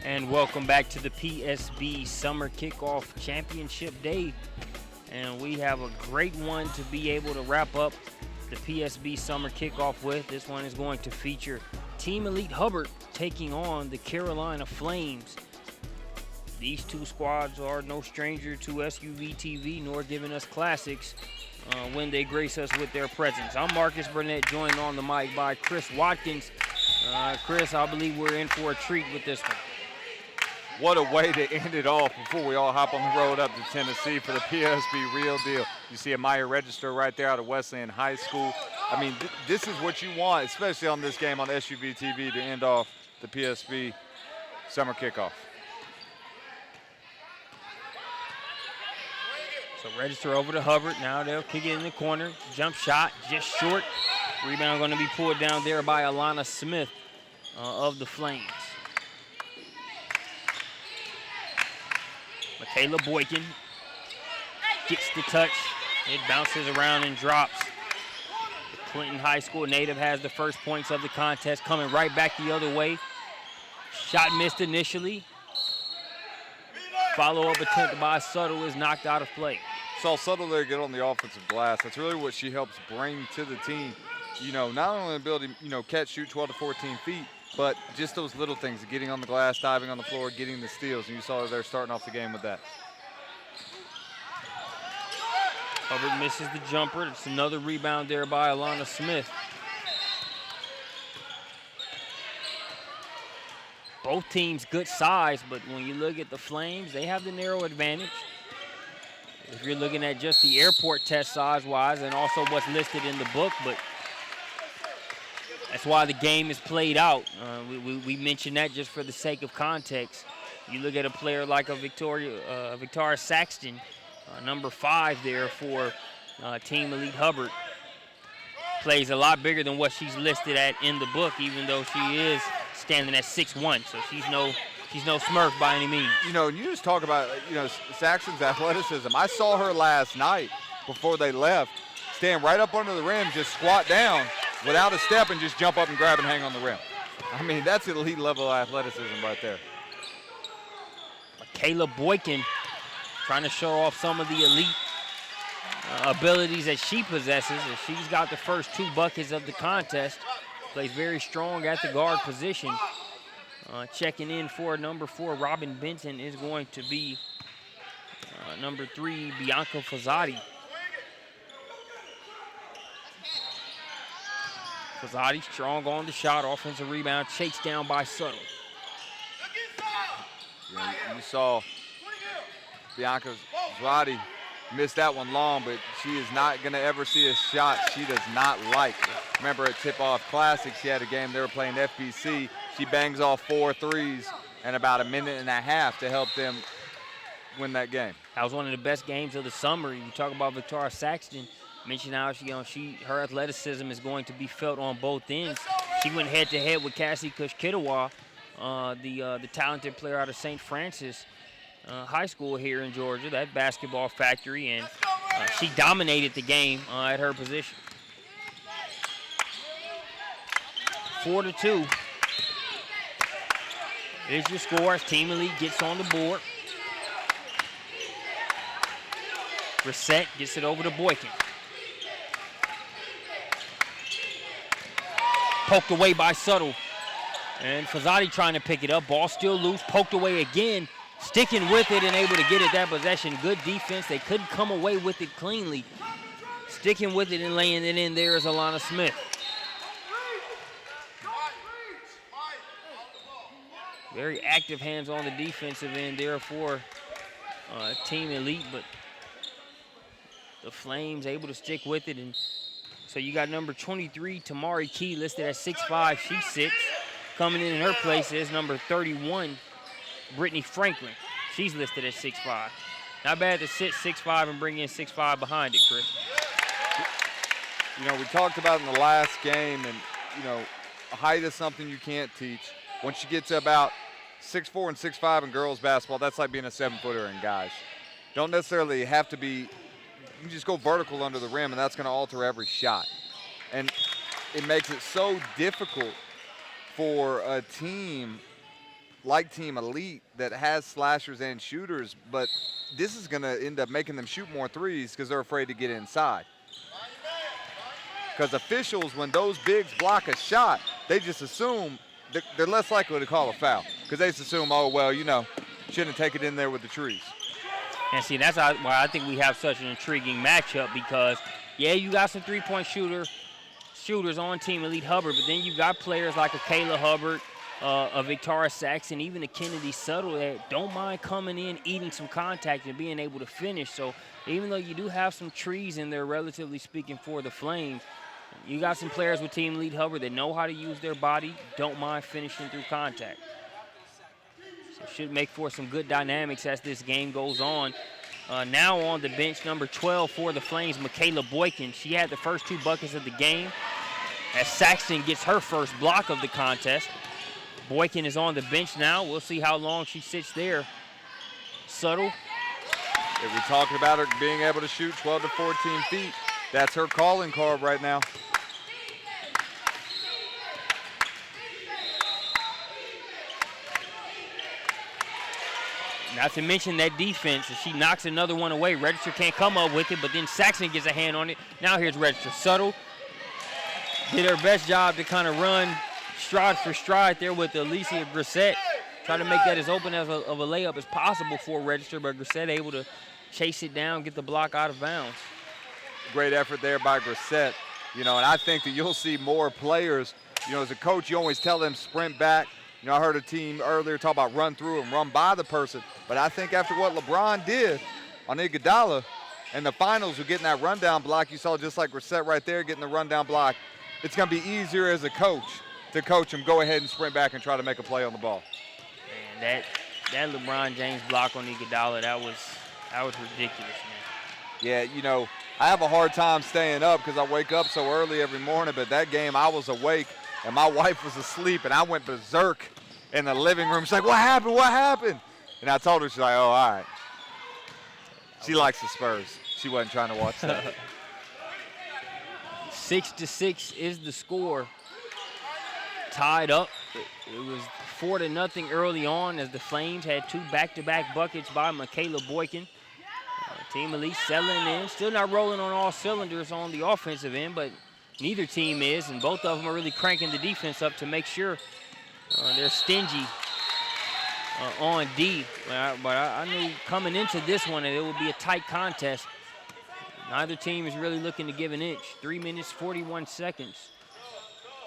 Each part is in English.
And welcome back to the PSB Summer Kickoff Championship Day. And we have a great one to be able to wrap up the PSB Summer Kickoff with. This one is going to feature Team Elite Hubbard taking on the Carolina Flames. These two squads are no stranger to SUV TV nor giving us classics when they grace us with their presence. I'm Marcus Burnett, joined on the mic by Chris Watkins. Chris, I believe we're in for a treat with this one. What a way to end it off before we all hop on the road up to Tennessee for the PSB Real Deal. You see a Meyer Register right there out of Wesleyan High School. I mean, this is what you want, especially on this game on SUV TV, to end off the PSB Summer Kickoff. So Register over to Hubbard. Now they'll kick it in the corner. Jump shot, just short. Rebound going to be pulled down there by Alana Smith of the Flames. Michaela Boykin gets the touch. It bounces around and drops. The Clinton High School native has the first points of the contest, coming right back the other way. Shot missed initially. Follow-up attempt by Suttle is knocked out of play. Saw Suttle there get on the offensive glass. That's really what she helps bring to the team. You know, not only the ability, catch, shoot 12 to 14 feet, but just those little things, getting on the glass, diving on the floor, getting the steals. And you saw her there starting off the game with that. Hubbard misses the jumper. It's another rebound there by Alana Smith. Both teams good size, but when you look at the Flames, they have the narrow advantage. If you're looking at just the airport test size-wise and also what's listed in the book, but that's why the game is played out. We mentioned that just for the sake of context. You look at a player like a Victoria Saxton, number 5 there for Team Elite Hubbard. Plays a lot bigger than what she's listed at in the book, even though she is standing at 6'1", so she's no Smurf by any means. You just talk about, Saxon's athleticism. I saw her last night before they left, stand right up under the rim, just squat down without a step and just jump up and grab and hang on the rim. I mean, that's elite level of athleticism right there. Michaela Boykin trying to show off some of the elite abilities that she possesses. And she's got the first 2 buckets of the contest. Plays very strong at the guard position. Checking in for number 4, Robin Benton, is going to be number 3, Bianca Fazzati. Fazzati strong on the shot, offensive rebound, chased down by Suttle. Yeah, you saw Bianca Fazzati missed that one long, but she is not going to ever see a shot she does not like. Remember at Tip-Off Classic, she had a game they were playing FBC. She bangs off 4 threes in about a minute and a half to help them win that game. That was one of the best games of the summer. You talk about Victoria Saxton, mentioned how her athleticism is going to be felt on both ends. She went head-to-head with Cassie Kushkitawa, the talented player out of St. Francis High School here in Georgia, that basketball factory, and she dominated the game at her position. 4-2 is your score as Team Elite gets on the board. Brissett gets it over to Boykin. Poked away by Suttle. And Fazzati trying to pick it up. Ball still loose. Poked away again. Sticking with it and able to get it that possession. Good defense. They couldn't come away with it cleanly. Sticking with it and laying it in there is Alana Smith. Very active hands on the defensive end there for Team Elite, but the Flames able to stick with it. And so you got number 23, Tamari Key, listed at 6'5", she's 6. Coming in her place is number 31, Brittany Franklin. She's listed at 6'5". Not bad to sit 6'5" and bring in 6'5" behind it, Chris. We talked about in the last game, and, height is something you can't teach. Once you get to about 6'4" and 6'5" in girls basketball, that's like being a 7-footer in guys. Don't necessarily have to be, you just go vertical under the rim, and that's going to alter every shot. And it makes it so difficult for a team like Team Elite that has slashers and shooters, but this is going to end up making them shoot more threes because they're afraid to get inside. Because officials, when those bigs block a shot, they just assume they're less likely to call a foul because they just assume, oh, well, you know, shouldn't take it in there with the trees. And see, that's why I think we have such an intriguing matchup because, yeah, you got some three-point shooters on Team Elite Hubbard, but then you got players like a Kayla Hubbard, a Victoria Saxon, even a Kennedy Suttle that don't mind coming in, eating some contact, and being able to finish. So even though you do have some trees in there, relatively speaking, for the Flames, you got some players with Team Elite Hubbard that know how to use their body, don't mind finishing through contact. So it should make for some good dynamics as this game goes on. Now on the bench, number 12 for the Flames, Michaela Boykin. She had the first 2 buckets of the game as Saxton gets her first block of the contest. Boykin is on the bench now. We'll see how long she sits there. Suttle. If we're talking about her being able to shoot 12 to 14 feet, that's her calling card right now. Not to mention that defense, as she knocks another one away. Register can't come up with it, but then Saxton gets a hand on it. Now here's Register. Suttle did her best job to kind of run stride for stride there with Alicia Grissett. Try to make that as open of a layup as possible for Register, but Grissett able to chase it down, get the block out of bounds. Great effort there by Grissett. You know, and I think that you'll see more players. You know, as a coach, you always tell them sprint back. You know, I heard a team earlier talk about run through and run by the person. But I think after what LeBron did on Iguodala in the finals with getting that rundown block, you saw just like Grissett right there getting the rundown block, it's going to be easier as a coach to coach him, go ahead and sprint back and try to make a play on the ball. Man, that LeBron James block on Iguodala, that was ridiculous, man. Yeah, you know, I have a hard time staying up because I wake up so early every morning, but that game I was awake and my wife was asleep and I went berserk in the living room. She's like, what happened? What happened? And I told her, she's like, oh, all right. She likes the Spurs. She wasn't trying to watch that. 6-6 is the score. Tied up. It was 4-0 early on as the Flames had 2 back-to-back buckets by Michaela Boykin. Team Elite settling in, still not rolling on all cylinders on the offensive end, but neither team is, and both of them are really cranking the defense up to make sure they're stingy on D. But I knew coming into this one that it would be a tight contest. Neither team is really looking to give an inch. 3 minutes, 41 seconds.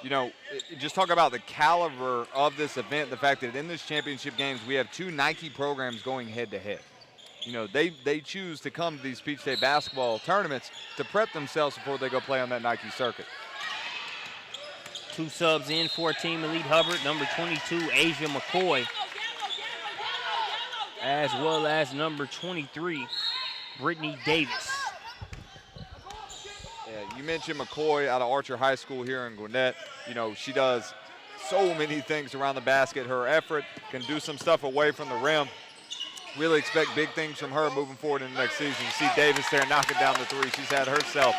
You know, just talk about the caliber of this event, the fact that in this championship games we have 2 Nike programs going head-to-head. You know, they choose to come to these Peach State basketball tournaments to prep themselves before they go play on that Nike circuit. 2 subs in for Team Elite Hubbard, number 22, Asia McCoy, as well as number 23, Brittany Davis. Yeah, you mentioned McCoy out of Archer High School here in Gwinnett. You know, she does so many things around the basket. Her effort can do some stuff away from the rim. Really expect big things from her moving forward in the next season. You see Davis there knocking down the 3. She's had herself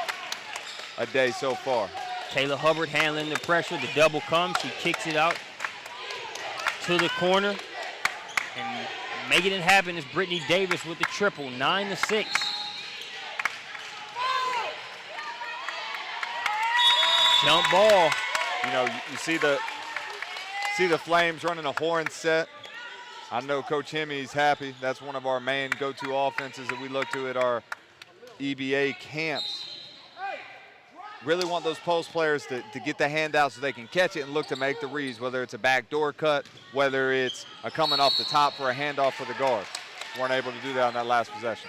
a day so far. Kayla Hubbard handling the pressure. The double comes. She kicks it out to the corner. And making it happen is Brittany Davis with the triple, 9-6. Jump ball. You know, you see the Flames running a horn set. I know Coach Hemmy's happy. That's one of our main go-to offenses that we look to at our EBA camps. Really want those post players to get the handout so they can catch it and look to make the reads, whether it's a backdoor cut, whether it's a coming off the top for a handoff for the guard. Weren't able to do that on that last possession.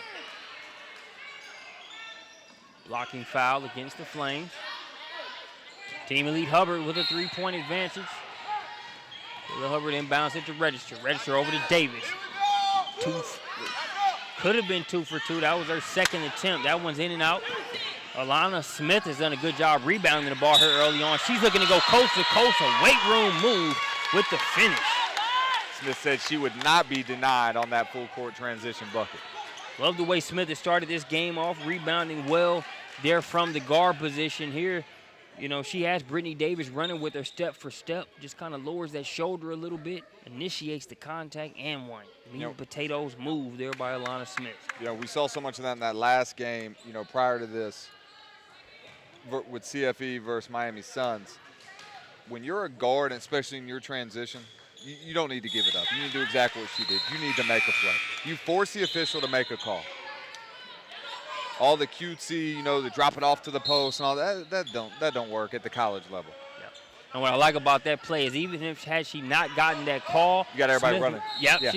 Blocking foul against the Flames. Team Elite Hubbard with a 3-point advantage. Kayla Hubbard inbounds it to Register. Register over to Davis. Could have been 2 for 2. That was her second attempt. That one's in and out. Alana Smith has done a good job rebounding the ball here early on. She's looking to go coast to coast, a weight room move with the finish. Smith said she would not be denied on that full court transition bucket. Love the way Smith has started this game off, rebounding well there from the guard position here. You know, she has Brittany Davis running with her step for step, just kind of lowers that shoulder a little bit, initiates the contact, and one. Meat and potatoes move there by Alana Smith. You know, we saw so much of that in that last game, you know, prior to this with CFE versus Miami Suns. When you're a guard, and especially in your transition, you don't need to give it up. You need to do exactly what she did. You need to make a play. You force the official to make a call. All the cutesy, you know, the drop it off to the post and all that don't work at the college level. Yeah. And what I like about that play is even if had she not gotten that call, you got everybody running. Yep. Yeah.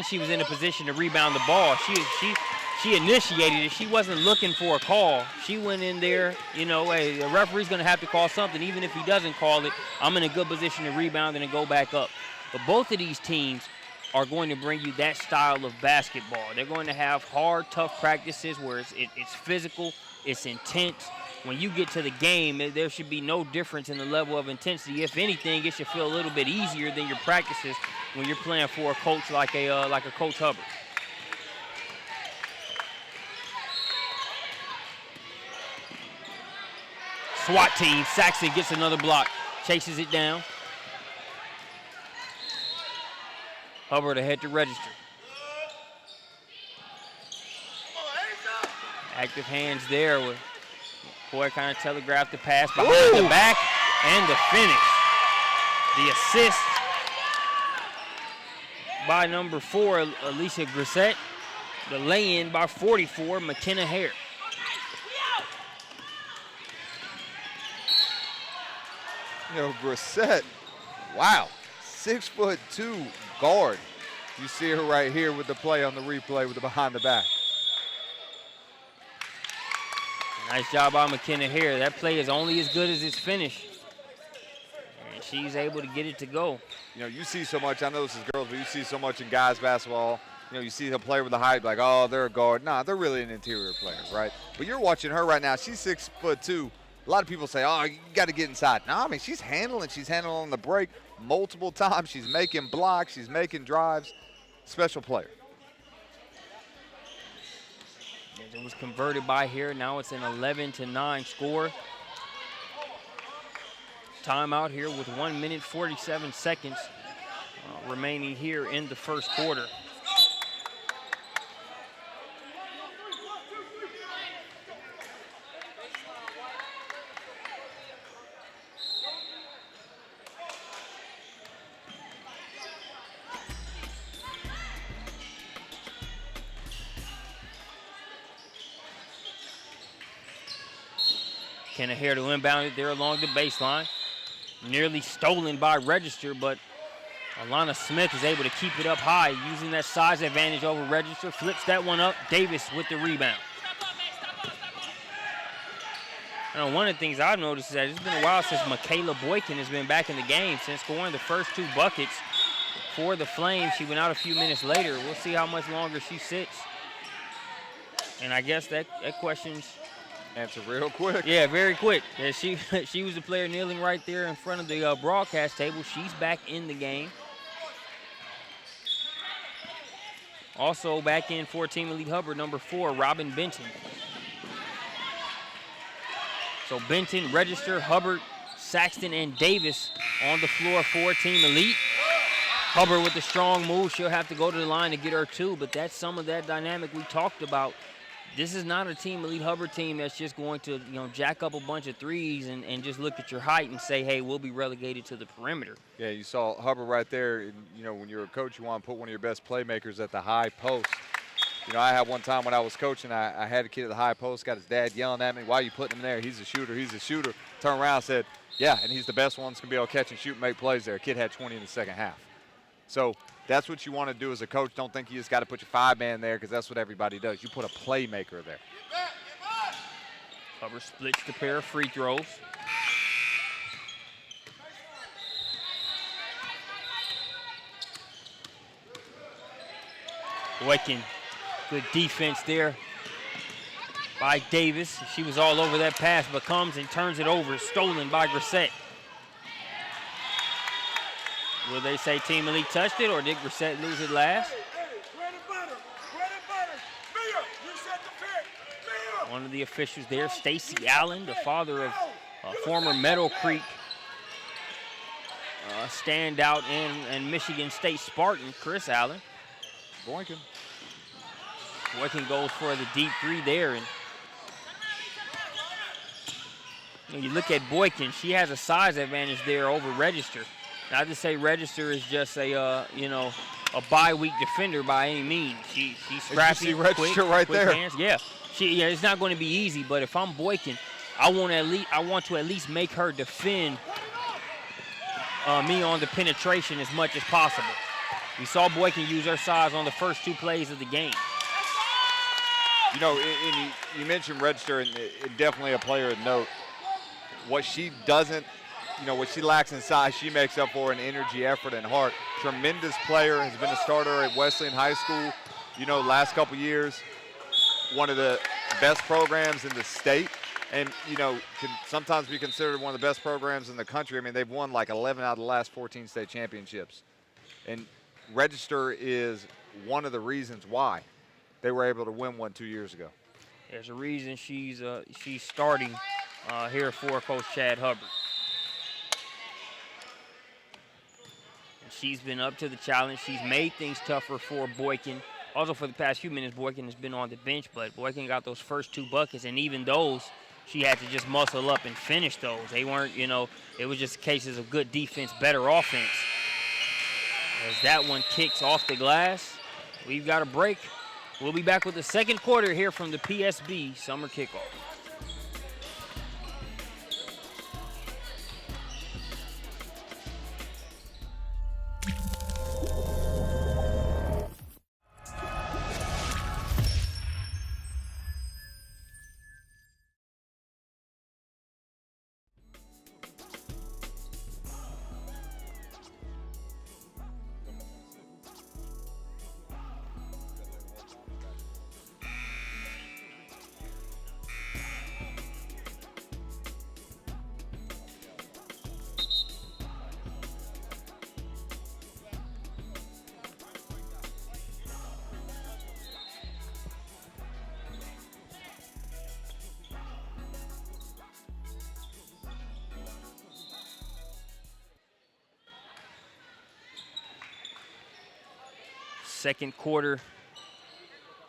She was in a position to rebound the ball. She initiated it. She wasn't looking for a call. She went in there, you know, hey, the referee's going to have to call something. Even if he doesn't call it, I'm in a good position to rebound and to go back up. But both of these teams are going to bring you that style of basketball. They're going to have hard, tough practices where it's physical, it's intense. When you get to the game, there should be no difference in the level of intensity. If anything, it should feel a little bit easier than your practices when you're playing for a coach like a Coach Hubbard. SWAT team, Saxon gets another block, chases it down. Hubbard ahead to register. Active hands there. With Boy kind of telegraphed the pass behind the back and the finish. The assist by number 4, Alicia Grissett. The lay-in by 44, McKenna Hare. You know, Grissett, wow, 6'2" guard. You see her right here with the play on the replay with the behind the back. Nice job by McKenna Hare. That play is only as good as its finish. And she's able to get it to go. You know, you see so much, I know this is girls, but you see so much in guys basketball. You know, you see the player with the height, like, oh, they're a guard. Nah, they're really an interior player, right? But you're watching her right now. She's 6'2". A lot of people say, oh, you got to get inside. No, I mean, she's handling on the break multiple times. She's making blocks. She's making drives. Special player. It was converted by here. Now it's an 11-9 score. Timeout here with 1 minute, 47 seconds remaining here in the first quarter. Kenna Hare to inbound it there along the baseline. Nearly stolen by Register, but Alana Smith is able to keep it up high, using that size advantage over Register. Flips that one up. Davis with the rebound. One of the things I've noticed is that it's been a while since Michaela Boykin has been back in the game. Since scoring the first 2 buckets for the Flames, she went out a few minutes later. We'll see how much longer she sits. And I guess that question's answer real quick. Yeah, very quick. Yeah, she was the player kneeling right there in front of the broadcast table. She's back in the game. Also back in for Team Elite Hubbard, number 4, Robin Benton. So Benton, Register, Hubbard, Saxton, and Davis on the floor for Team Elite. Hubbard with the strong move. She'll have to go to the line to get her 2, but that's some of that dynamic we talked about. This is not a Team Elite Hubbard team that's just going to, jack up a bunch of threes and just look at your height and say, hey, we'll be relegated to the perimeter. Yeah, you saw Hubbard right there. And, when you're a coach, you want to put one of your best playmakers at the high post. I had one time when I was coaching, I had a kid at the high post, got his dad yelling at me, why are you putting him there? He's a shooter, he's a shooter. Turned around and said, yeah, and he's the best one that's going to be able to catch and shoot and make plays there. Kid had 20 in the second half. So that's what you want to do as a coach. Don't think you just got to put your 5-man there because that's what everybody does. You put a playmaker there. Hubbard splits the pair of free throws. Boykin, good defense there by Davis. She was all over that pass, but comes and turns it over. Stolen by Grissett. Will they say Team Elite touched it, or did Grissett lose it last? One of the officials there, Stacy Allen, the father of former Meadow Creek standout and Michigan State Spartan, Chris Allen. Boykin goes for the deep three there. And you look at Boykin, she has a size advantage there over Register. Not to say Register is just a a bye-week defender by any means. She's scrappy, you see Register quick, right quick there. hands. Yeah, it's not going to be easy. But if I'm Boykin, I want to at least make her defend me on the penetration as much as possible. We saw Boykin use her size on the first 2 plays of the game. You know, and you mentioned Register, and definitely a player of note. What she doesn't, what she lacks in size, she makes up for in energy, effort, and heart. Tremendous player, has been a starter at Wesleyan High School, last couple years. One of the best programs in the state, and, can sometimes be considered one of the best programs in the country. I mean, they've won like 11 out of the last 14 state championships. And Register is one of the reasons why they were able to win one 2 years ago. There's a reason she's starting here for Coach Chad Hubbard. And she's been up to the challenge. She's made things tougher for Boykin. Also, for the past few minutes, Boykin has been on the bench, but Boykin got those first 2 buckets, and even those, she had to just muscle up and finish those. They weren't, it was just cases of good defense, better offense. As that one kicks off the glass, we've got a break. We'll be back with the second quarter here from the PSB Summer Kickoff. Second quarter,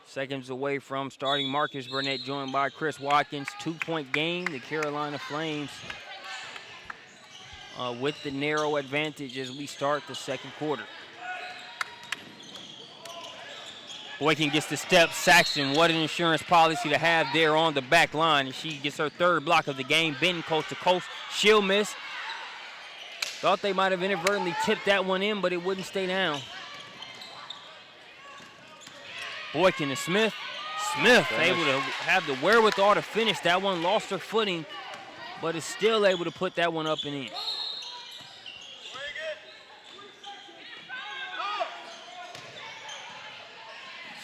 seconds away from starting. Marcus Burnett joined by Chris Watkins. 2-point game. The Carolina Flames with the narrow advantage as we start the second quarter. Boykin gets the step. Saxton, what an insurance policy to have there on the back line. And she gets her 3rd block of the game. Benton coast to coast. She'll miss. Thought they might have inadvertently tipped that one in, but it wouldn't stay down. Boykin to Smith. Smith able to have the wherewithal to finish. That one lost her footing, but is still able to put that one up and in.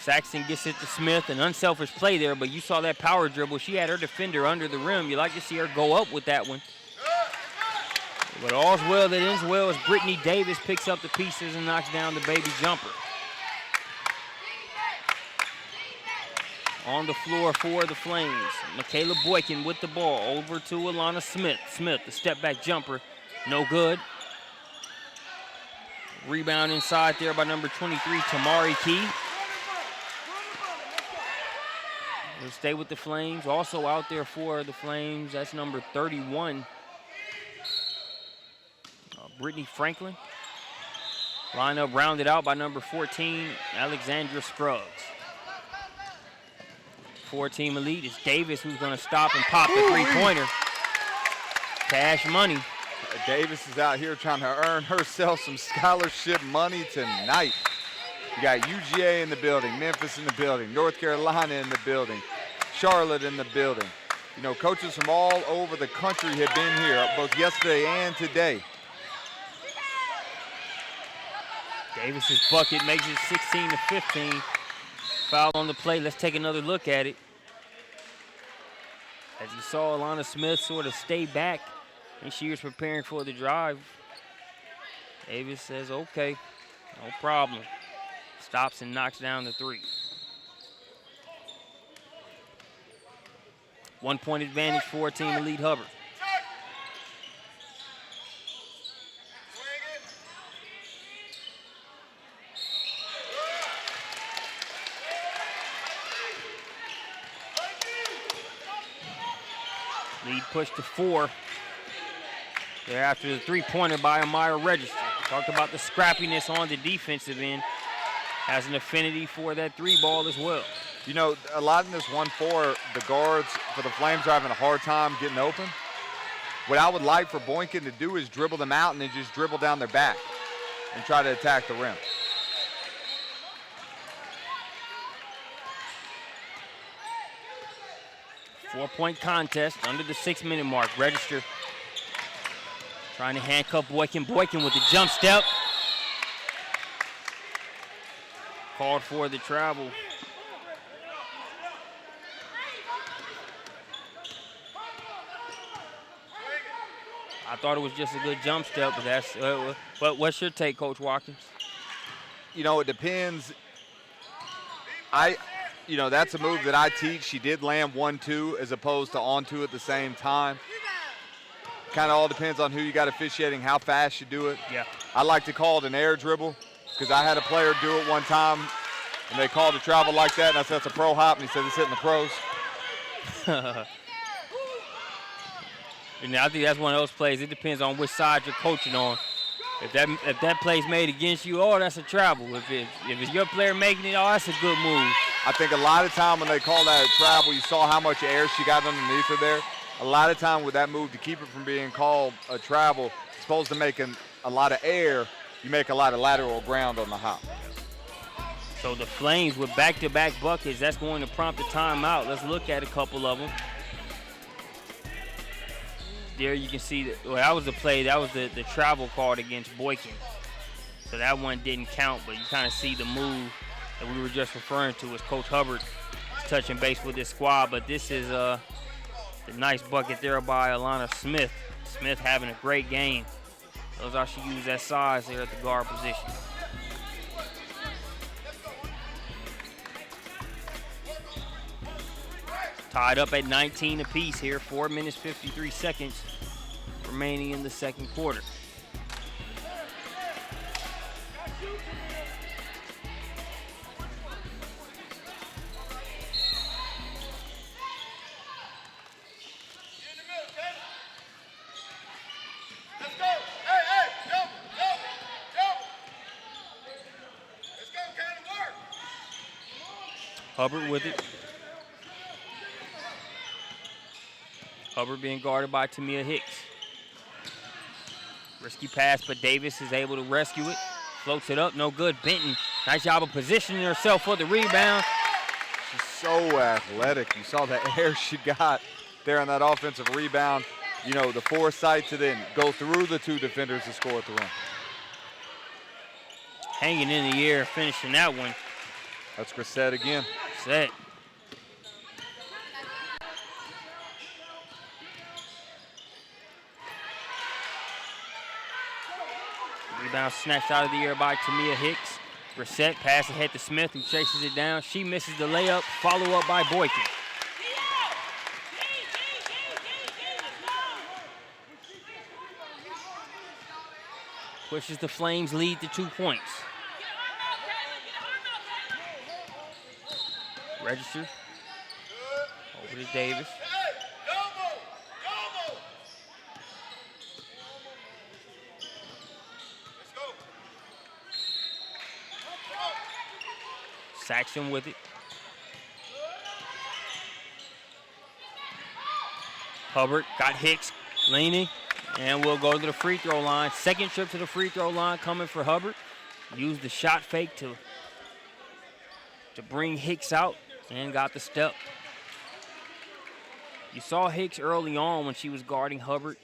Saxton gets it to Smith. An unselfish play there, but you saw that power dribble. She had her defender under the rim. You like to see her go up with that one. But all's well that ends well as Brittany Davis picks up the pieces and knocks down the baby jumper. On the floor for the Flames, Michaela Boykin with the ball. Over to Alana Smith. Smith, the step-back jumper, no good. Rebound inside there by number 23, Tamari Key. We'll stay with the Flames. Also out there for the Flames, that's number 31, Brittany Franklin. Lineup rounded out by number 14, Alexandra Scruggs. 4-team elite is Davis, who's going to stop and pop the three-pointer. Cash money. Davis is out here trying to earn herself some scholarship money tonight. You got UGA in the building, Memphis in the building, North Carolina in the building, Charlotte in the building. Coaches from all over the country have been here, both yesterday and today. Davis's bucket makes it 16-15. Foul on the play. Let's take another look at it. As you saw Alana Smith sort of stay back, and she was preparing for the drive. Davis says, okay, no problem. Stops and knocks down the three. 1-point advantage for team elite Hubbard. push to 4. They're after the three-pointer by Amira Register. Talked about the scrappiness on the defensive end. Has an affinity for that 3-ball as well. You know, a lot in this 1-4, the guards for the Flames are having a hard time getting open. What I would like for Boykin to do is dribble them out and then just dribble down their back and try to attack the rim. Four-point contest under the 6-minute mark. Register trying to handcuff Boykin. Boykin with the jump step. Called for the travel. I thought it was just a good jump step, but that's. But what's your take, Coach Watkins? You know, it depends. You know, that's a move that I teach. She did land 1-2 as opposed to on 2 at the same time. Kind of all depends on who you got officiating, how fast you do it. Yeah. I like to call it an air dribble because I had a player do it one time and they called a travel like that, and I said it's a pro hop, and he said it's hitting the pros. And I think that's one of those plays. It depends on which side you're coaching on. If that play's made against you, oh, that's a travel. If it's your player making it, oh, that's a good move. I think a lot of time when they call that a travel, you saw how much air she got underneath her there. A lot of time with that move, to keep it from being called a travel, it's supposed to make a lot of air. You make a lot of lateral ground on the hop. So the Flames with back-to-back buckets, that's going to prompt a timeout. Let's look at a couple of them. There you can see that was the play. That was the travel called against Boykin. So that one didn't count, but you kind of see the move that we were just referring to as Coach Hubbard is touching base with his squad. But this is the nice bucket there by Alana Smith. Smith having a great game. Knows how she used that size there at the guard position. Tied up at 19 apiece here, 4 minutes, 53 seconds remaining in the second quarter. Hubbard with it. Hubbard being guarded by Tamia Hicks. Risky pass, but Davis is able to rescue it. Floats it up, no good. Benton, nice job of positioning herself for the rebound. She's so athletic. You saw the air she got there on that offensive rebound. You know, the foresight to then go through the 2 defenders to score at the rim. Hanging in the air, finishing that one. That's Grissett again. Set. Rebound snatched out of the air by Tamia Hicks. Grissett pass ahead to Smith, who chases it down. She misses the layup. Follow up by Boykin. Pushes the Flames lead to 2 points. Register. Over to Davis. Saxon with it. Hubbard got Hicks leaning, and we'll go to the free throw line. Second trip to the free throw line coming for Hubbard. Used the shot fake to bring Hicks out and got the step. You saw Hicks early on when she was guarding Hubbard,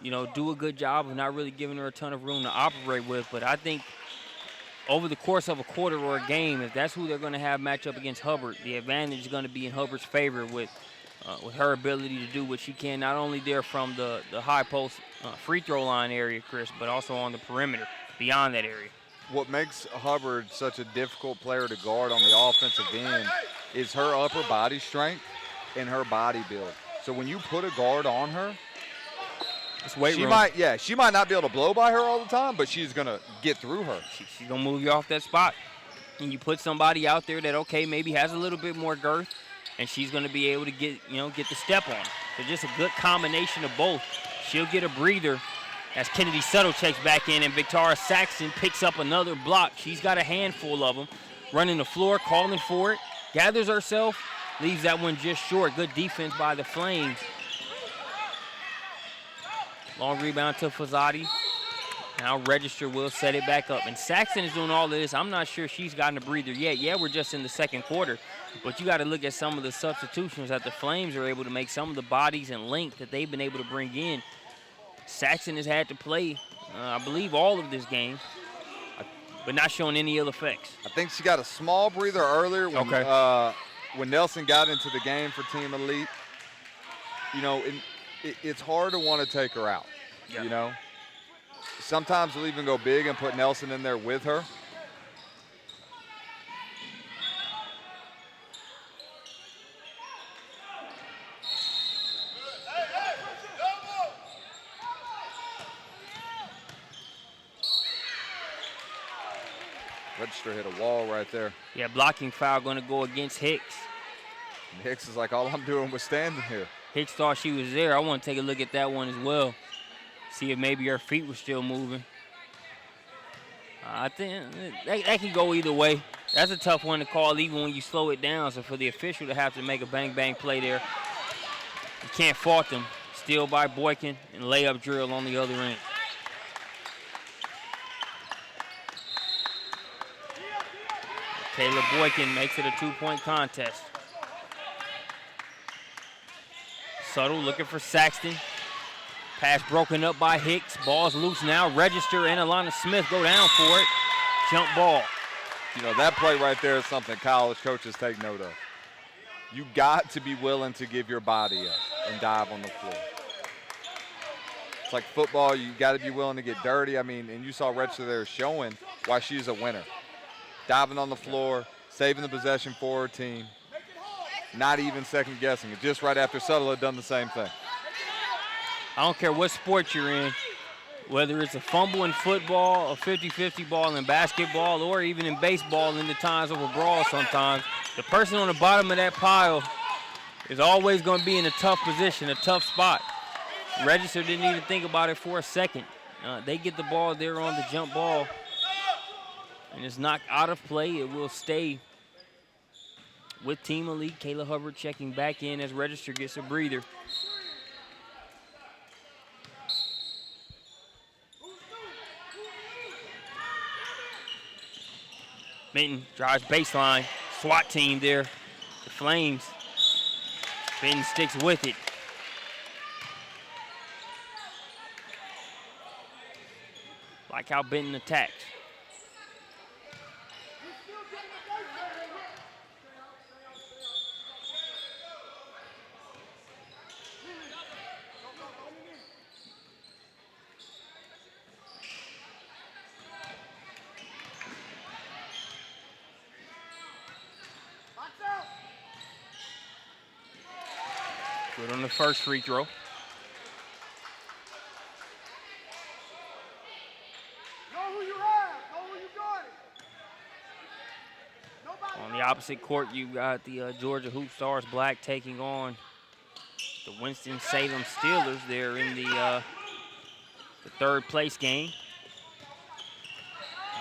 you know, do a good job of not really giving her a ton of room to operate with, but I think over the course of a quarter or a game, if that's who they're going to have match up against Hubbard, the advantage is going to be in Hubbard's favor with her ability to do what she can, not only there from the high post free throw line area, Chris, but also on the perimeter beyond that area. What makes Hubbard such a difficult player to guard on the offensive end is her upper body strength and her body build. So when you put a guard on her, she might not be able to blow by her all the time, but she's gonna get through her. She's gonna move you off that spot. And you put somebody out there that, okay, maybe has a little bit more girth, and she's gonna be able to get the step on. So just a good combination of both. She'll get a breather as Kennedy Settle checks back in, and Victoria Saxton picks up another block. She's got a handful of them. Running the floor, calling for it, gathers herself, leaves that one just short. Good defense by the Flames. Long rebound to Fazati. Now Register will set it back up. And Saxton is doing all of this. I'm not sure she's gotten a breather yet. Yeah, we're just in the second quarter. But you got to look at some of the substitutions that the Flames are able to make, some of the bodies and length that they've been able to bring in. Saxton has had to play, I believe, all of this game, but not showing any ill effects. I think she got a small breather earlier when Nelson got into the game for Team Elite. You know, it's hard to want to take her out, you know. Sometimes we'll even go big and put Nelson in there with her. Register hit a wall right there. Yeah, blocking foul going to go against Hicks. And Hicks is like, all I'm doing was standing here. Hicks thought she was there. I want to take a look at that one as well. See if maybe her feet were still moving. I think that can go either way. That's a tough one to call even when you slow it down. So for the official to have to make a bang-bang play there, you can't fault them. Steal by Boykin and layup drill on the other end. Kayla Boykin makes it a two-point contest. Subtle looking for Saxton. Pass broken up by Hicks. Ball's loose now. Register and Alana Smith go down for it. Jump ball. You know, that play right there is something college coaches take note of. You got to be willing to give your body up and dive on the floor. It's like football. You got to be willing to get dirty. I mean, and you saw Register there showing why she's a winner. Diving on the floor, saving the possession for her team. Not even second guessing it. Just right after Subtle had done the same thing. I don't care what sport you're in, whether it's a fumble in football, a 50-50 ball in basketball, or even in baseball in the times of a brawl sometimes, the person on the bottom of that pile is always going to be in a tough position, a tough spot. Register didn't even think about it for a second. They get the ball there on the jump ball, and it's knocked out of play. It will stay with Team Elite. Kayla Hubbard checking back in as Register gets a breather. Benton drives baseline. SWAT team there. The Flames. Benton sticks with it. Like how Benton attacks. Good on the first free throw. On the opposite court, you got the Georgia Hoop Stars Black taking on the Winston-Salem Steelers. They're in the third place game.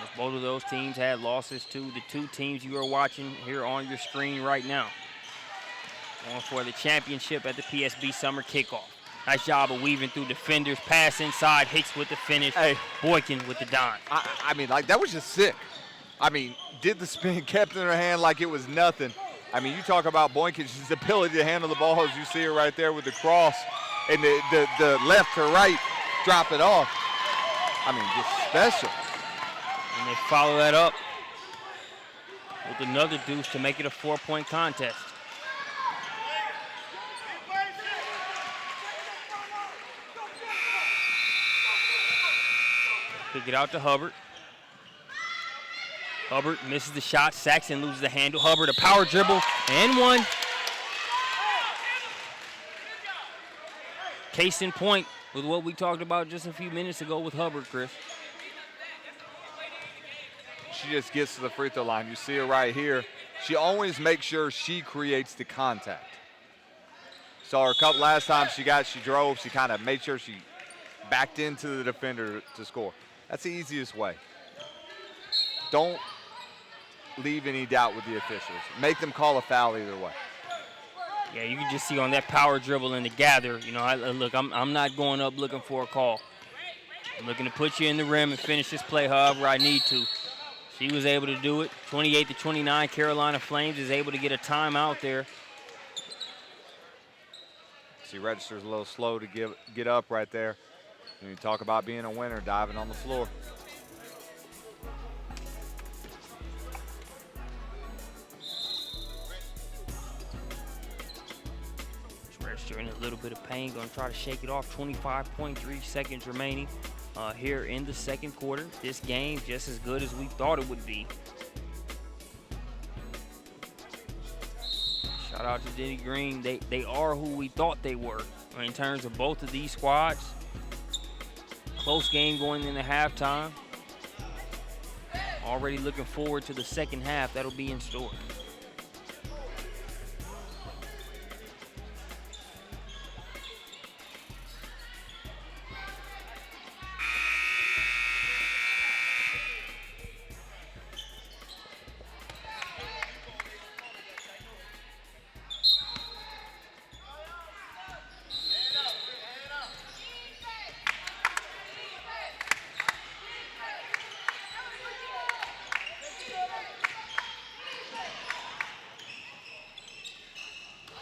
As both of those teams had losses to the two teams you are watching here on your screen right now. Going for the championship at the PSB Summer Kickoff. Nice job of weaving through defenders. Pass inside. Hicks with the finish. Hey. Boykin with the dime. I mean, like, that was just sick. I mean, did the spin, kept in her hand like it was nothing. I mean, you talk about Boykin's ability to handle the ball as you see her right there with the cross and the left to right, drop it off. I mean, just special. And they follow that up with another deuce to make it a 4-point contest. Kick it out to Hubbard. Hubbard misses the shot. Saxton loses the handle. Hubbard, a power dribble, and one. Case in point with what we talked about just a few minutes ago with Hubbard, Chris. She just gets to the free throw line. You see her right here. She always makes sure she creates the contact. Saw her a couple last time she drove, she kind of made sure she backed into the defender to score. That's the easiest way. Don't leave any doubt with the officials. Make them call a foul either way. Yeah, you can just see on that power dribble and the gather, you know, I'm not going up looking for a call. I'm looking to put you in the rim and finish this play however I need to. She was able to do it. 28-29, Carolina Flames is able to get a timeout there. She registers a little slow to get up right there. When you talk about being a winner, diving on the floor. Registering a little bit of pain, going to try to shake it off. 25.3 seconds remaining here in the second quarter. This game just as good as we thought it would be. Shout out to Denny Green. They are who we thought they were in terms of both of these squads. Close game going into halftime. Already looking forward to the second half. That'll be in store.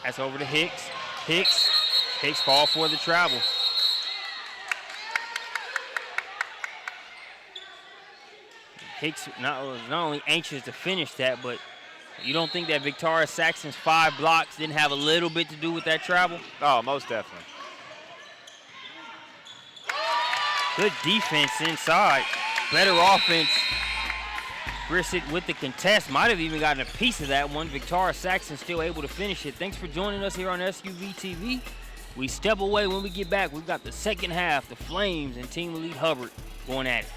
That's over to Hicks. Hicks called for the travel. Hicks not only anxious to finish that, but you don't think that Victoria Saxton's 5 blocks didn't have a little bit to do with that travel? Oh, most definitely. Good defense inside. Better offense. Brissett with the contest. Might have even gotten a piece of that one. Victoria Saxton still able to finish it. Thanks for joining us here on SUV TV. We step away. When we get back, we've got the second half, the Flames and Team Elite Hubbard going at it.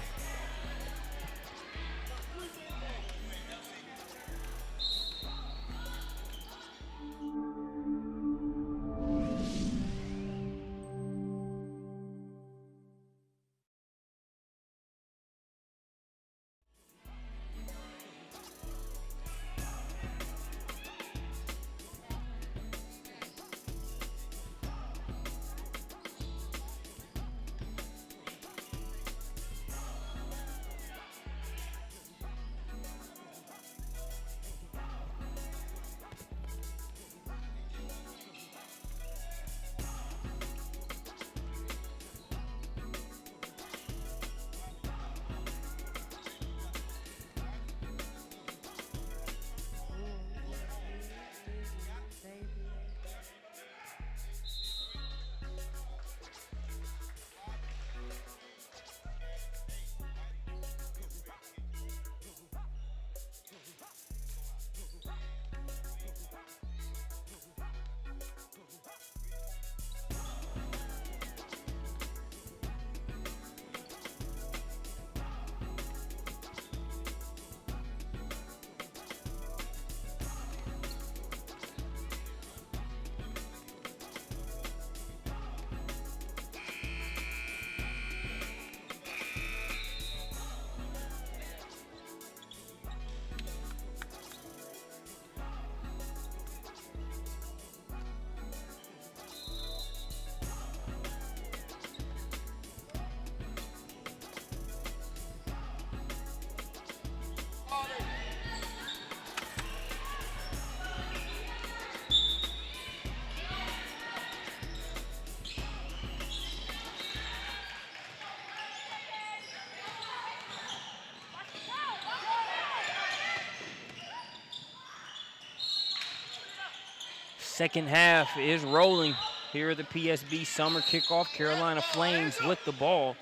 Second half is rolling here at the PSB Summer Kickoff. Carolina Flames with the ball.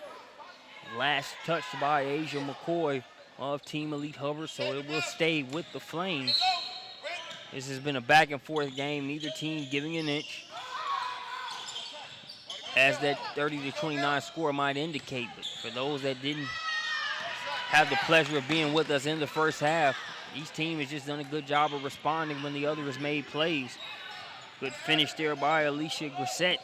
Last touched by Asia McCoy of Team Elite Hubbard, so it will stay with the Flames. This has been a back and forth game, neither team giving an inch, as that 30-29 score might indicate. But for those that didn't have the pleasure of being with us in the first half, each team has just done a good job of responding when the other has made plays. Good finish there by Alicia Grissett.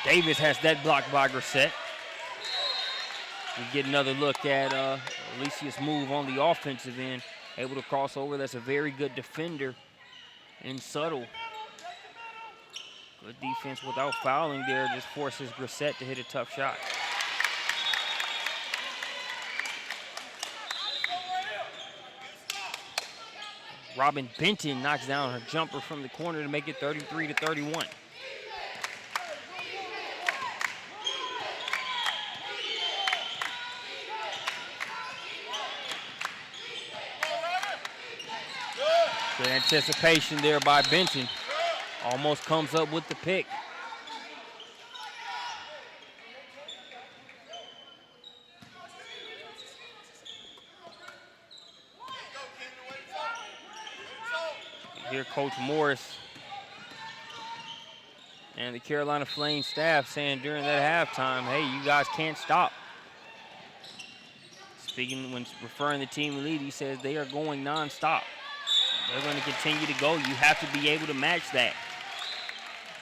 Davis has that block by Grissett. We get another look at Alicia's move on the offensive end. Able to cross over. That's a very good defender and Subtle. Good defense without fouling there. Just forces Grissett to hit a tough shot. Robin Benton knocks down her jumper from the corner to make it 33-31. Good anticipation there by Benton. Almost comes up with the pick. Here Coach Morris and the Carolina Flames staff saying during that halftime, hey, you guys can't stop. Speaking when referring to team lead, he says they are going nonstop. They're going to continue to go. You have to be able to match that.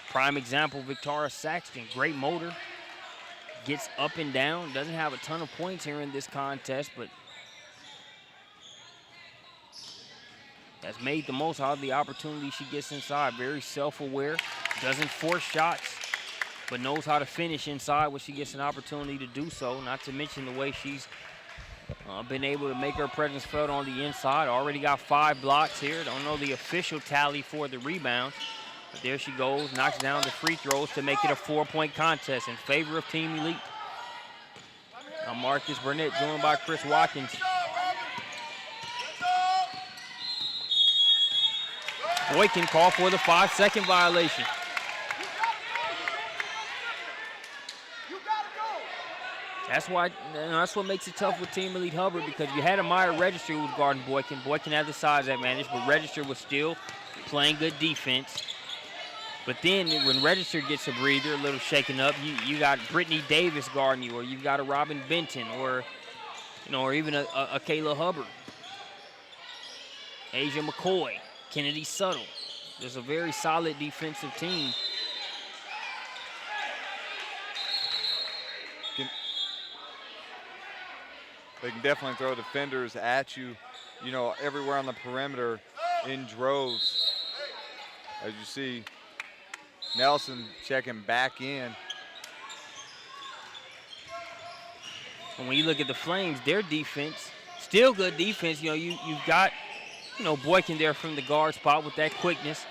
Prime example, Victoria Saxton, great motor, gets up and down, doesn't have a ton of points here in this contest, but has made the most out of the opportunity she gets inside. Very self-aware, doesn't force shots, but knows how to finish inside when she gets an opportunity to do so, not to mention the way she's been able to make her presence felt on the inside. Already got 5 blocks here. Don't know the official tally for the rebounds, but there she goes, knocks down the free throws to make it a 4-point contest in favor of Team Elite. Now Marcus Burnett joined by Chris Watkins. Boykin call for the 5-second violation. That's why, that's what makes it tough with Team Elite Hubbard, because you had Amaya Register who was guarding Boykin. Boykin had the size advantage, but Register was still playing good defense. But then when Register gets a breather, a little shaken up, you got Brittany Davis guarding you, or you've got a Robin Benton, or or even a Kayla Hubbard, Asia McCoy, Kennedy Subtle. There's a very solid defensive team. They can definitely throw defenders at you, everywhere on the perimeter in droves. As you see, Nelson checking back in. And when you look at the Flames, their defense, still good defense. You've got, Boykin there from the guard spot with that quickness.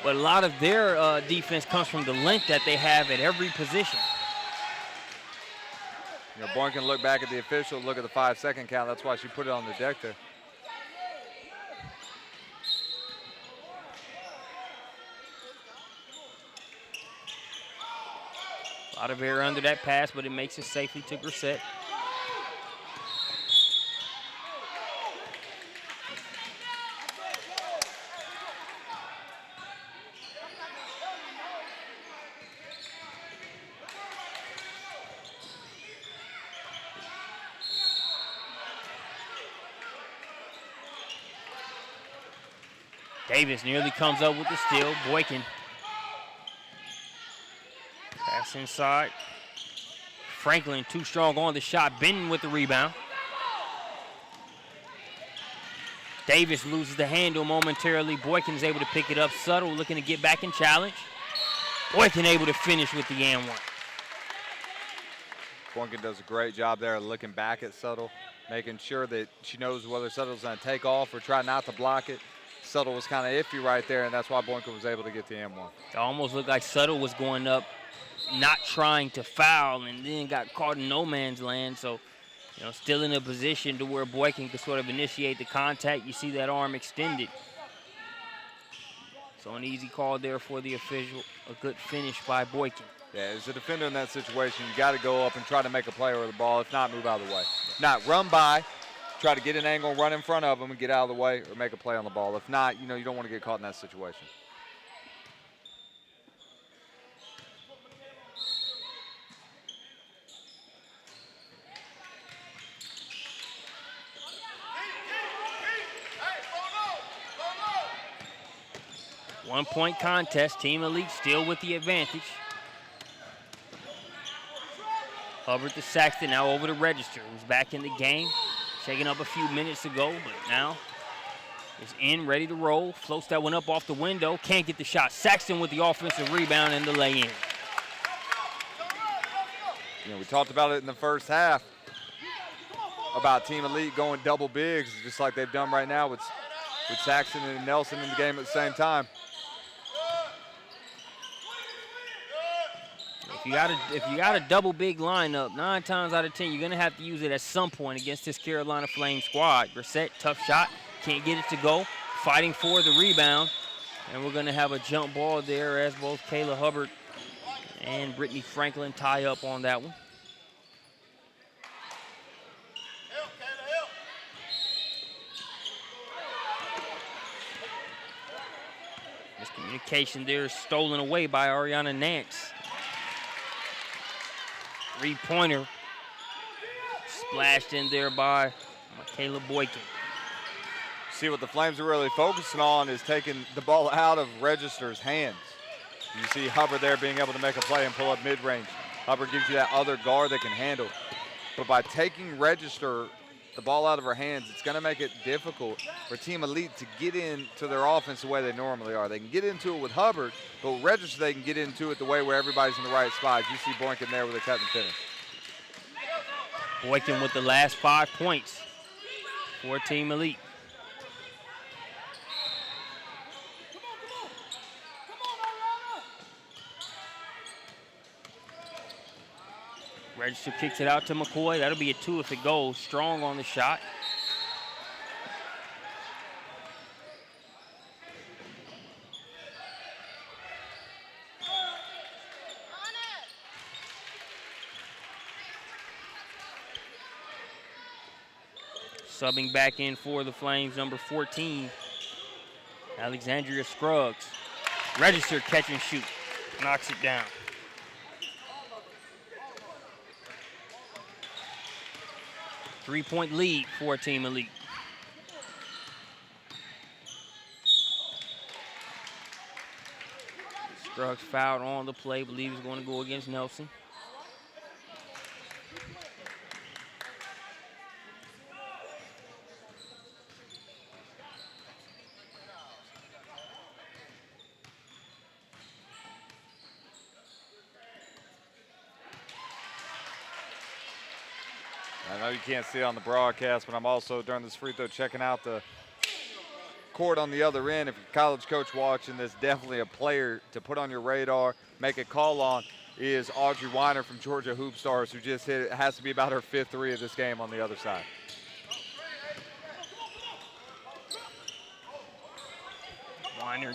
But a lot of their defense comes from the length that they have at every position. Boykin look back at the official, look at the 5-second count. That's why she put it on the deck there. A lot of air under that pass, but it makes it safely to Grissett. Davis nearly comes up with the steal. Boykin. Pass inside. Franklin too strong on the shot. Benton with the rebound. Davis loses the handle momentarily. Boykin is able to pick it up. Subtle looking to get back and challenge. Boykin able to finish with the and one. Boykin does a great job there looking back at Subtle, making sure that she knows whether Suttle's going to take off or try not to block it. Subtle was kind of iffy right there, and that's why Boykin was able to get the M1. It almost looked like Subtle was going up, not trying to foul, and then got caught in no man's land. So, still in a position to where Boykin could sort of initiate the contact. You see that arm extended. So an easy call there for the official. A good finish by Boykin. Yeah, as a defender in that situation, you got to go up and try to make a play with the ball. If not, move out of the way. Not run by. Try to get an angle, run in front of them, and get out of the way, or make a play on the ball. If not, you don't want to get caught in that situation. 1-point contest. Team Elite still with the advantage. Hubbard to Saxton, now over to Register, who's back in the game. Shaking up a few minutes ago, but now is in, ready to roll. Floats that one up off the window. Can't get the shot. Saxton with the offensive rebound and the lay-in. You know, we talked about it in the first half about Team Elite going double bigs, just like they've done right now with Saxton and Nelson in the game at the same time. If you got a double big lineup, 9 times out of 10, you're gonna have to use it at some point against this Carolina Flames squad. Grissett, tough shot, can't get it to go. Fighting for the rebound, and we're gonna have a jump ball there as both Kayla Hubbard and Brittany Franklin tie up on that one. Miscommunication there is stolen away by Ariana Nance. 3-pointer splashed in there by Michaela Boykin. See, what the Flames are really focusing on is taking the ball out of Register's hands. You see Hubbard there being able to make a play and pull up mid-range. Hubbard gives you that other guard that can handle. But by taking Register the ball out of her hands, it's going to make it difficult for Team Elite to get into their offense the way they normally are. They can get into it with Hubbard, but with Register they can get into it the way where everybody's in the right spot. You see Boykin there with a cut and finish. Boykin with the last 5 points for Team Elite. Register kicks it out to McCoy. That'll be a 2 if it goes. Strong on the shot. Subbing back in for the Flames, number 14, Alexandria Scruggs. Register, catch and shoot. Knocks it down. Three-point lead for Team Elite. Scruggs fouled on the play. Believe he's going to go against Nelson. I know you can't see it on the broadcast, but I'm also, during this free throw, checking out the court on the other end. If you're a college coach watching this, definitely a player to put on your radar, make a call on, is Audrey Weiner from Georgia Hoop Stars, who just hit it. Has to be about her 5th 3 of this game on the other side. Weiner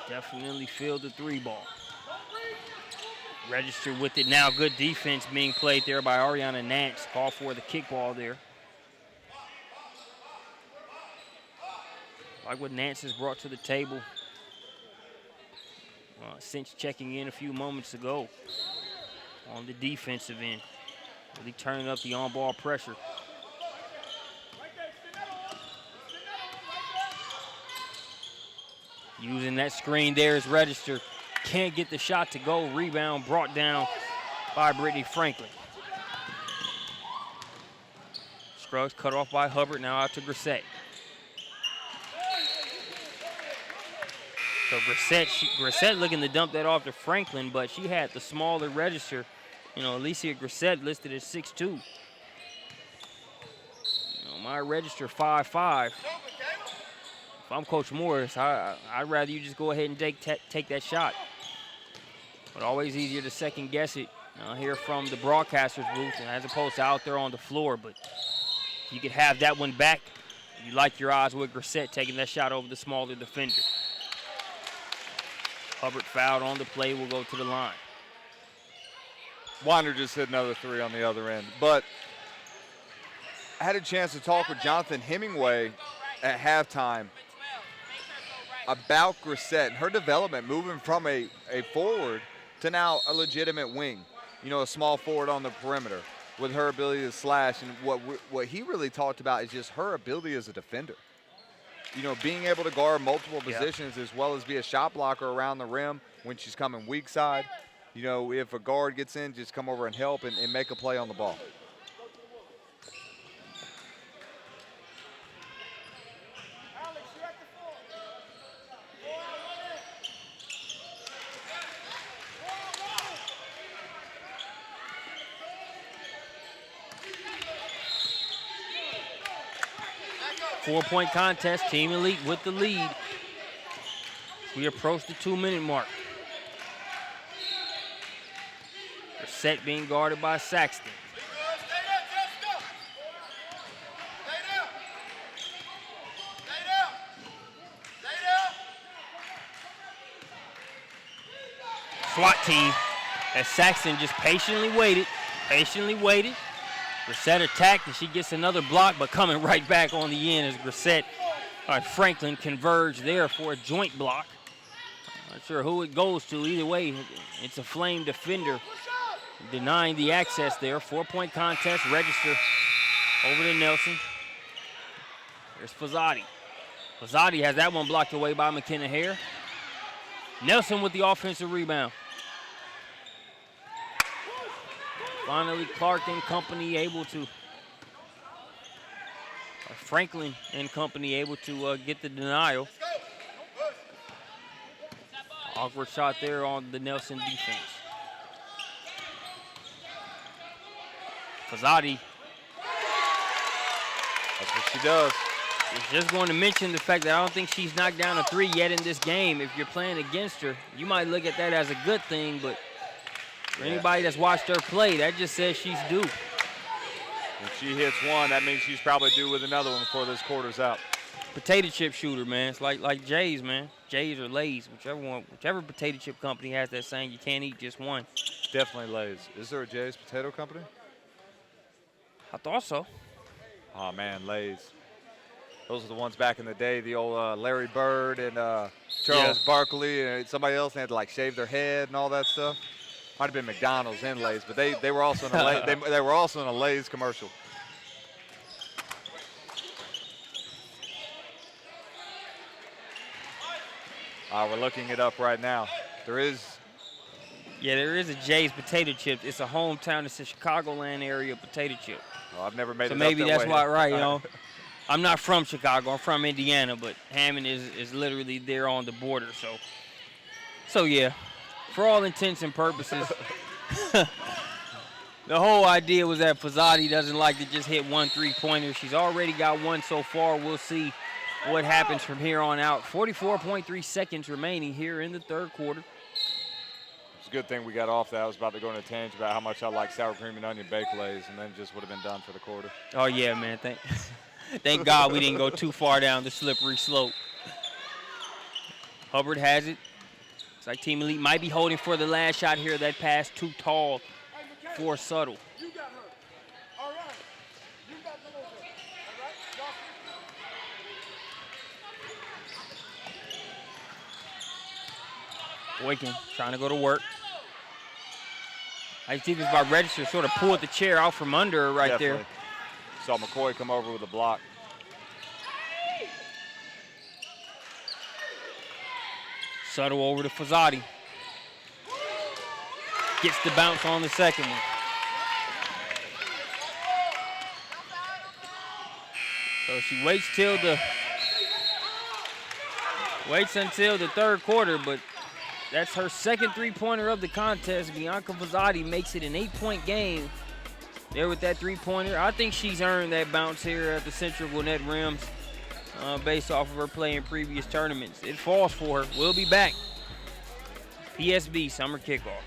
definitely filled the 3 ball. Register with it now. Good defense being played there by Ariana Nance. Call for the kickball there. Like what Nance has brought to the table since checking in a few moments ago on the defensive end. Really turning up the on-ball pressure. Using that screen there is Register. Can't get the shot to go. Rebound brought down by Brittany Franklin. Scruggs cut off by Hubbard, now out to Grissett. So Grissett looking to dump that off to Franklin, but she had the smaller Register. You know, Alicia Grissett listed as 6'2". You know, my Register 5'5". If I'm Coach Morris, I'd rather you just go ahead and take that shot. But always easier to second guess it here from the broadcaster's booth as opposed to out there on the floor. But you could have that one back. You like your odds with Grissett taking that shot over the smaller defender. Hubbard fouled on the play, will go to the line. Weiner just hit another 3 on the other end. But I had a chance to talk with Jonathan Hemingway at halftime about Grissett and her development, moving from a forward to now a legitimate wing, you know, a small forward on the perimeter with her ability to slash. And what he really talked about is just her ability as a defender. you know, being able to guard multiple positions as well as be a shot blocker around the rim when she's coming weak side. You know, if a guard gets in, just come over and help and make a play on the ball. Four-point contest, Team Elite with the lead. We approach the 2-minute mark. Set being guarded by Saxton. SWAT team as Saxton just patiently waited. Grissett attacked and she gets another block, but coming right back on the end as Grissett and Franklin converge there for a joint block. Not sure who it goes to. Either way, it's a Flame defender denying the access there. 4-point contest, register over to Nelson. There's Fazzotti. Fazzotti has that one blocked away by McKenna Hare. Nelson with the offensive rebound. Finally, Clark and company able to, Franklin and company able to get the denial. Awkward shot there on the Nelson defense. Fazzotti. That's what she does. I was just going to mention the fact that I don't think she's knocked down a 3 yet in this game. If you're playing against her, you might look at that as a good thing, but for anybody that's watched her play, that just says she's due. If she hits one, that means she's probably due with another one before this quarter's out. Potato chip shooter, man. It's like Jay's, man. Jay's or Lay's, whichever potato chip company has that saying you can't eat just one. Definitely Lay's. Is there a Jay's Potato Company? I thought so. Oh, man, Lay's. Those are the ones back in the day, the old Larry Bird and Charles Barkley and somebody else. They had to, like, shave their head and all that stuff. Might have been McDonald's and Lay's, but they were also in a they were also in a Lay's commercial. We're looking it up right now. There is a Jay's potato chip. It's a hometown. It's a Chicagoland area potato chip. Oh, I've never made it so up maybe that that's way. why, right? You know, I'm not from Chicago. I'm from Indiana, but Hammond is literally there on the border. So yeah, for all intents and purposes, the whole idea was that Fazzotti doesn't like to just hit one 3-pointer. She's already got one so far. We'll see what happens from here on out. 44.3 seconds remaining here in the third quarter. It's a good thing we got off that. I was about to go on a tangent about how much I like sour cream and onion baked Lays, and then just would have been done for the quarter. Oh, yeah, man. Thank God we didn't go too far down the slippery slope. Hubbard has it. Looks like Team Elite might be holding for the last shot here. That pass too tall for Subtle. Boykin trying to go to work. I think it's by register, sort of pulled the chair out from under her right there. Saw McCoy come over with a block. Subtle over to Fazzotti. Gets the bounce on the second one. So she waits until the third quarter, but that's her second 3-pointer of the contest. Bianca Fazzotti makes it an 8-point game there with that 3-pointer. I think she's earned that bounce here at the Central Gwinnett Rims based off of her play in previous tournaments. It falls for her. We'll be back. PSB Summer Kickoff.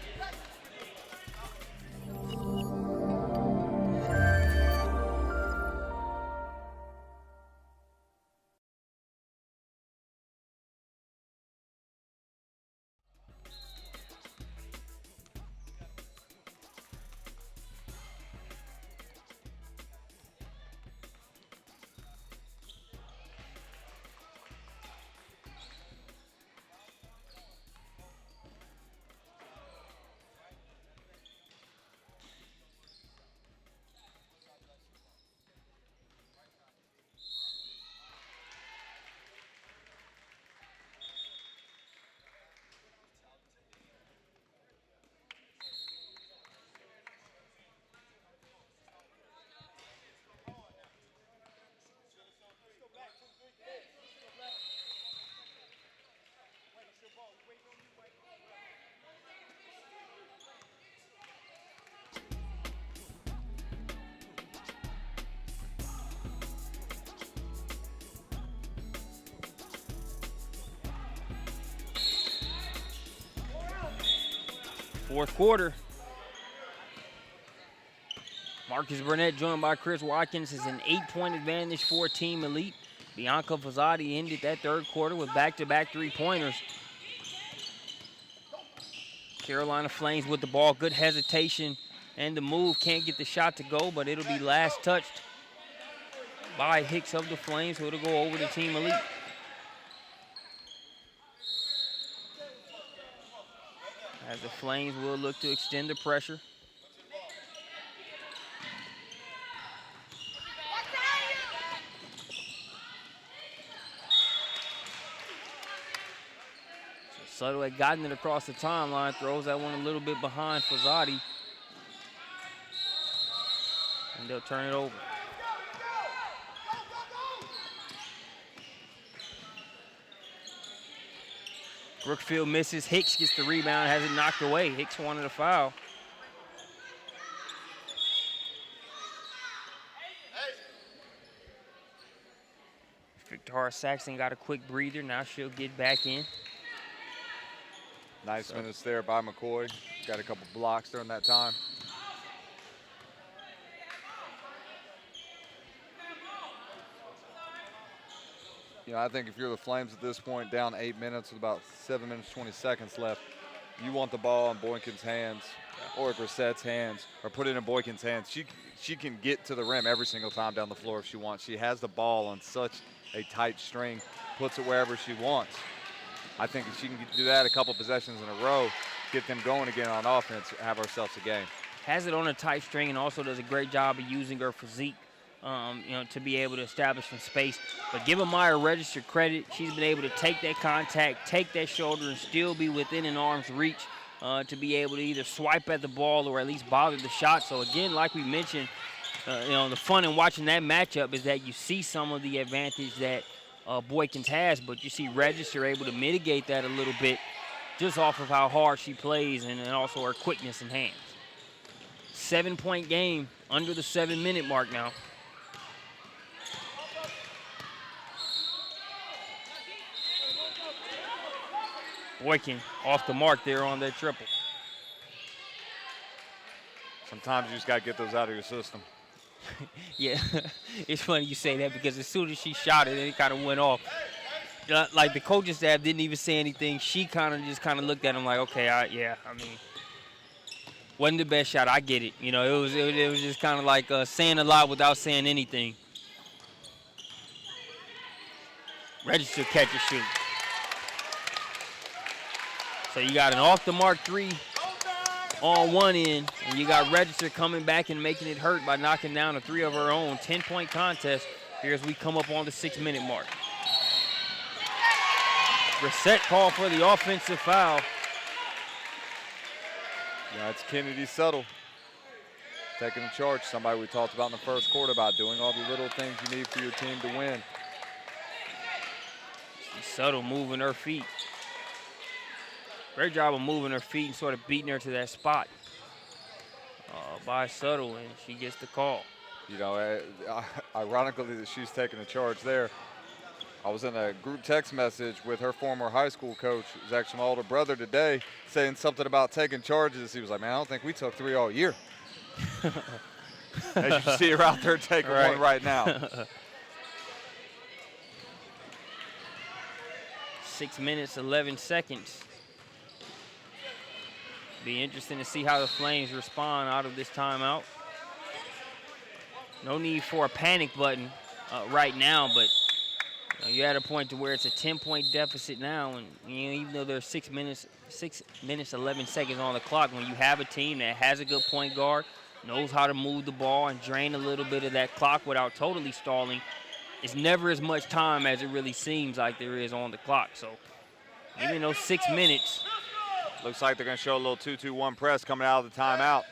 Fourth quarter. Marcus Burnett joined by Chris Watkins is an 8-point advantage for Team Elite. Bianca Fazzati ended that third quarter with back-to-back three-pointers. Carolina Flames with the ball. Good hesitation and the move. Can't get the shot to go, but it'll be last touched by Hicks of the Flames, so it'll go over to Team Elite. As the Flames will look to extend the pressure. Sutter had gotten it across the timeline, throws that one a little bit behind Fazzati. And they'll turn it over. Brookfield misses. Hicks gets the rebound, has it knocked away. Hicks wanted a foul. Victoria Saxon got a quick breather. Now she'll get back in. Nice minutes there by McCoy. Got a couple blocks during that time. You know, I think if you're the Flames at this point, down 8 minutes with about 7 minutes, 20 seconds left, you want the ball in Boykin's hands or Grissette's hands, or put it in Boykin's hands. She can get to the rim every single time down the floor if she wants. She has the ball on such a tight string, puts it wherever she wants. I think if she can do that a couple possessions in a row, get them going again on offense, have ourselves a game. Has it on a tight string and also does a great job of using her physique, to be able to establish some space. But give Amaya Register credit. She's been able to take that contact, take that shoulder, and still be within an arm's reach to be able to either swipe at the ball or at least bother the shot. So again, like we mentioned, the fun in watching that matchup is that you see some of the advantage that Boykins has, but you see Register able to mitigate that a little bit just off of how hard she plays and also her quickness in hands. 7-point game, under the 7-minute mark now. Boykin off the mark there on that triple. Sometimes you just got to get those out of your system. Yeah, it's funny you say that because as soon as she shot it, it kind of went off. Like the coaching staff didn't even say anything. She kind of looked at him like, okay, wasn't the best shot. I get it. It was just kind of like saying a lot without saying anything. Register, catch and shoot. So you got an off-the-mark three on one end, and you got Register coming back and making it hurt by knocking down a three of her own. 10-point contest here as we come up on the 6-minute mark. Brissett called for the offensive foul. Yeah, it's Kennedy Settle taking the charge. Somebody we talked about in the first quarter about doing all the little things you need for your team to win. Settle moving her feet. Great job of moving her feet and sort of beating her to that spot by Settle, and she gets the call. Ironically that she's taking the charge there. I was in a group text message with her former high school coach, who's actually my older brother today, saying something about taking charges. He was like, man, I don't think we took 3 all year. As you see her out there taking one right now. 6 minutes, 11 seconds. Be interesting to see how the Flames respond out of this timeout. No need for a panic button right now, but you're at a point to where it's a 10-point deficit now, and even though there's 6 minutes, 11 seconds on the clock, when you have a team that has a good point guard, knows how to move the ball and drain a little bit of that clock without totally stalling, it's never as much time as it really seems like there is on the clock. So even those 6 minutes. Looks like they're going to show a little 2-2-1 press coming out of the timeout.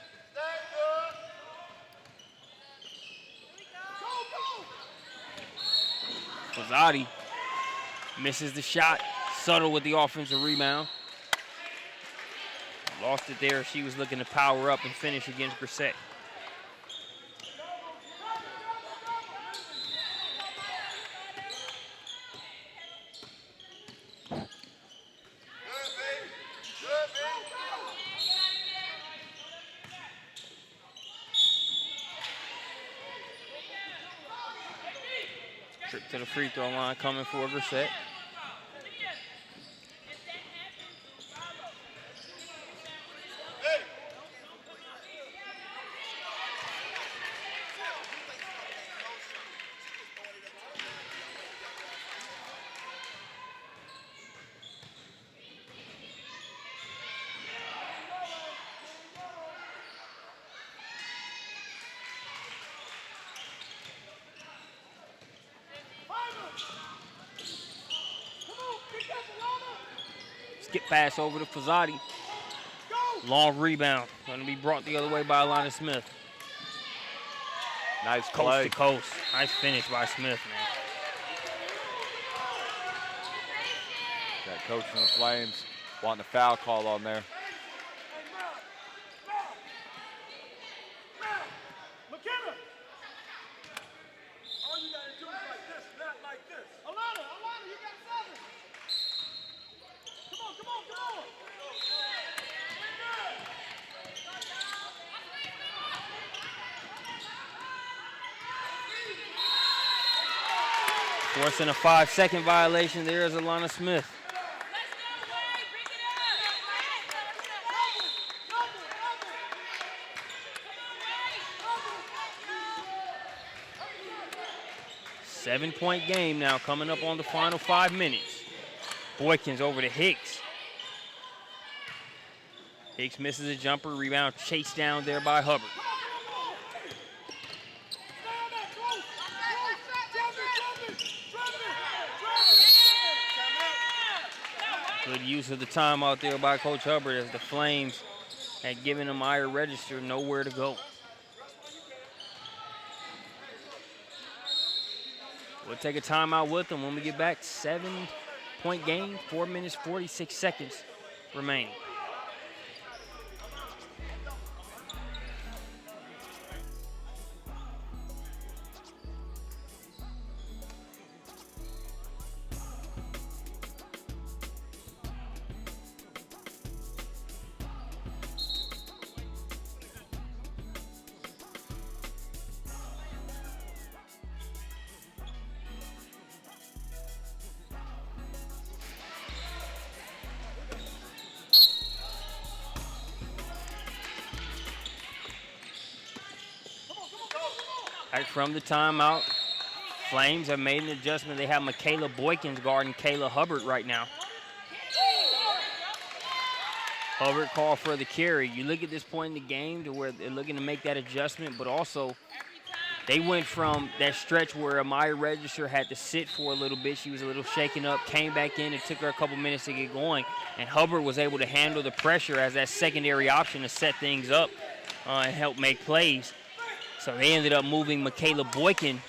Fazzati misses the shot. Subtle with the offensive rebound. Lost it there. She was looking to power up and finish against Brissett. Trip to the free throw line coming for Grissett. Skip pass over to Fazzotti. Long rebound. Going to be brought the other way by Alana Smith. Nice Coast play. to coast. Nice finish by Smith, man. That coach from the Flames wanting a foul call on there. Forcing a 5-second violation there is Alana Smith. Seven-point game now coming up on the final 5 minutes. Boykins over to Hicks. Hicks misses a jumper, rebound chased down there by Hubbard. Good use of the timeout there by Coach Hubbard as the Flames had given him higher register, nowhere to go. We'll take a timeout with them when we get back. 7-point game, 4 minutes, 46 seconds remaining. Back from the timeout, Flames have made an adjustment. They have Michaela Boykins guarding Kayla Hubbard right now. Hubbard called for the carry. You look at this point in the game to where they're looking to make that adjustment, but also they went from that stretch where Amaya Register had to sit for a little bit. She was a little shaken up, came back in. It took her a couple minutes to get going, and Hubbard was able to handle the pressure as that secondary option to set things up and help make plays. So they ended up moving Michaela Boykin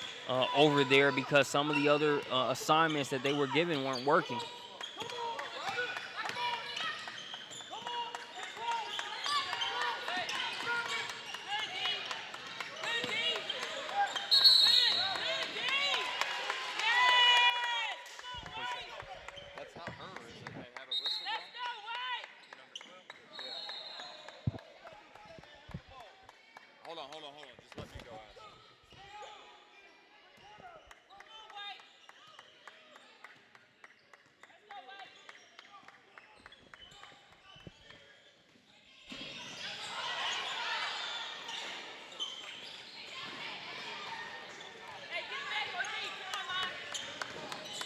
over there because some of the other assignments that they were given weren't working. Hold on. Just let me go ask.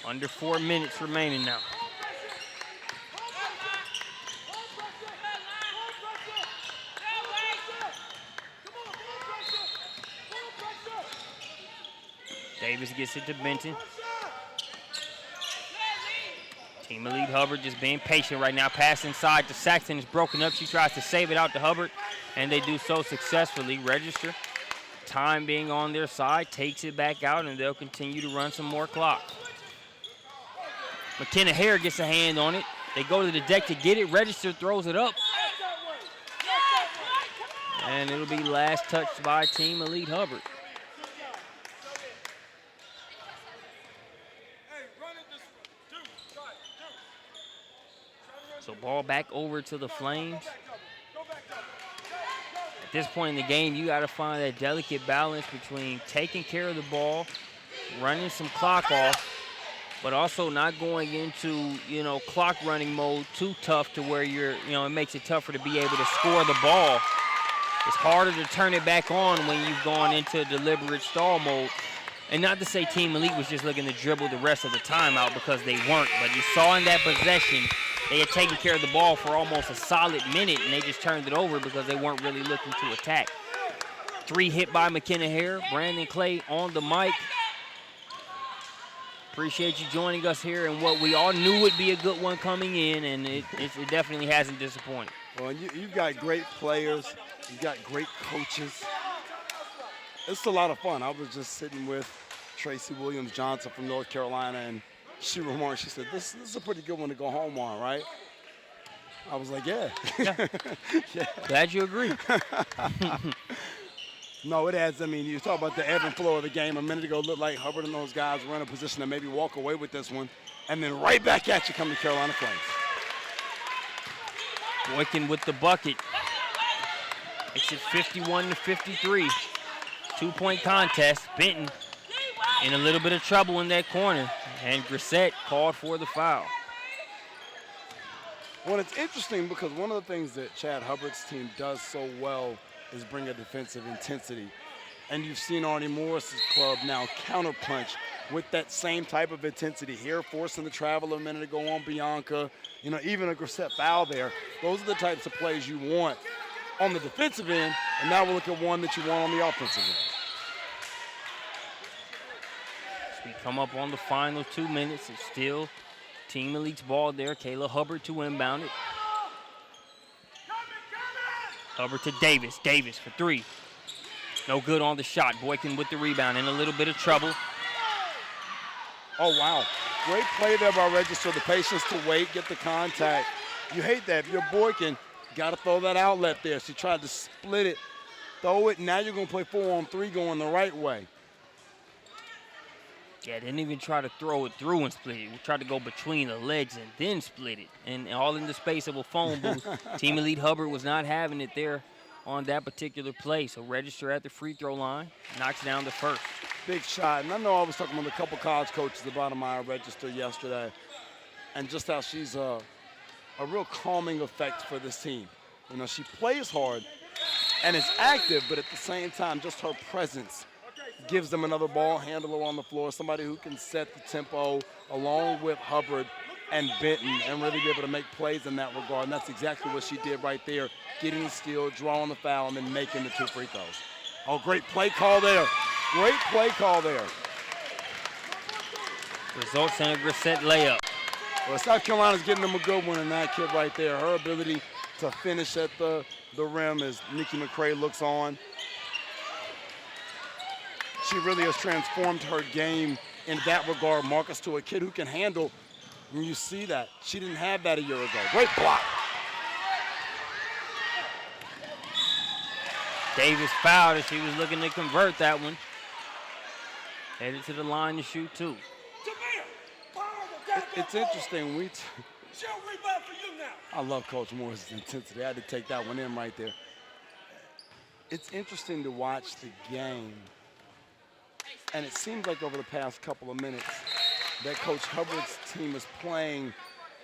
Under 4 minutes remaining now. Davis gets it to Benton. Team Elite Hubbard just being patient right now. Pass inside to Saxton is broken up. She tries to save it out to Hubbard, and they do so successfully. Register, time being on their side, takes it back out, and they'll continue to run some more clock. McKenna Hare gets a hand on it. They go to the deck to get it. Register throws it up. And it'll be last touched by Team Elite Hubbard. So ball back over to the Flames. At this point in the game, you got to find that delicate balance between taking care of the ball running some clock off, but also not going into, clock running mode too tough to where it makes it tougher to be able to score the ball. It's harder to turn it back on when you've gone into deliberate stall mode. And not to say Team Elite was just looking to dribble the rest of the time out, because they weren't, but you saw in that possession they had taken care of the ball for almost a solid minute, and they just turned it over because they weren't really looking to attack. 3 hit by McKenna Hare. Brandon Clay on the mic. Appreciate you joining us here, and what we all knew would be a good one coming in, and it definitely hasn't disappointed. Well, you've got great players. You've got great coaches. It's a lot of fun. I was just sitting with Tracy Williams-Johnson from North Carolina, and she remarked, she said, this is a pretty good one to go home on, right? I was like, yeah. Yeah. Glad you agree. No, it has. I mean, you talk about the ebb and flow of the game. A minute ago, it looked like Hubbard and those guys were in a position to maybe walk away with this one, and then right back at you come the Carolina Flames. Boykin with the bucket. Makes it 51-53. 2-point contest. Benton in a little bit of trouble in that corner, and Grissett called for the foul. Well, it's interesting because one of the things that Chad Hubbard's team does so well is bring a defensive intensity. And you've seen Arnie Morris's club now counterpunch with that same type of intensity here, forcing the travel a minute ago on Bianca, even a Grissett foul there. Those are the types of plays you want on the defensive end, and now we'll look at one that you want on the offensive end. As we come up on the final 2 minutes, it's still Team Elite's ball there. Kayla Hubbard to inbound it. Hubbard to Davis. Davis for 3. No good on the shot. Boykin with the rebound, in a little bit of trouble. Oh, wow. Great play there by Register. The patience to wait, get the contact. You hate that. If you're Boykin, got to throw that outlet there. She tried to split it, throw it. Now you're going to play 4-on-3 going the right way. Yeah, didn't even try to throw it through and split it. We tried to go between the legs and then split it. And all in the space of a phone booth. Team Elite Hubbard was not having it there on that particular play. So Register at the free throw line, knocks down the first. Big shot. And I know I was talking with a couple college coaches about Amaya Register yesterday, and just how she's a real calming effect for this team. She plays hard and is active, but at the same time, just her presence gives them another ball handler on the floor, somebody who can set the tempo along with Hubbard and Benton and really be able to make plays in that regard. And that's exactly what she did right there, getting the steal, drawing the foul, and then making the 2 free throws. Oh, great play call there. Great play call there. Results in a Grissett layup. Well, South Carolina's getting them a good one in that kid right there. Her ability to finish at the rim as Nikki McCray looks on. She really has transformed her game in that regard, Marcus, to a kid who can handle. When you see that, she didn't have that a year ago. Great block. Davis fouled as she was looking to convert that one. Headed to the line to shoot 2. It's interesting. I love Coach Moore's intensity. I had to take that one in right there. It's interesting to watch the game. And it seems like over the past couple of minutes that Coach Hubbard's team is playing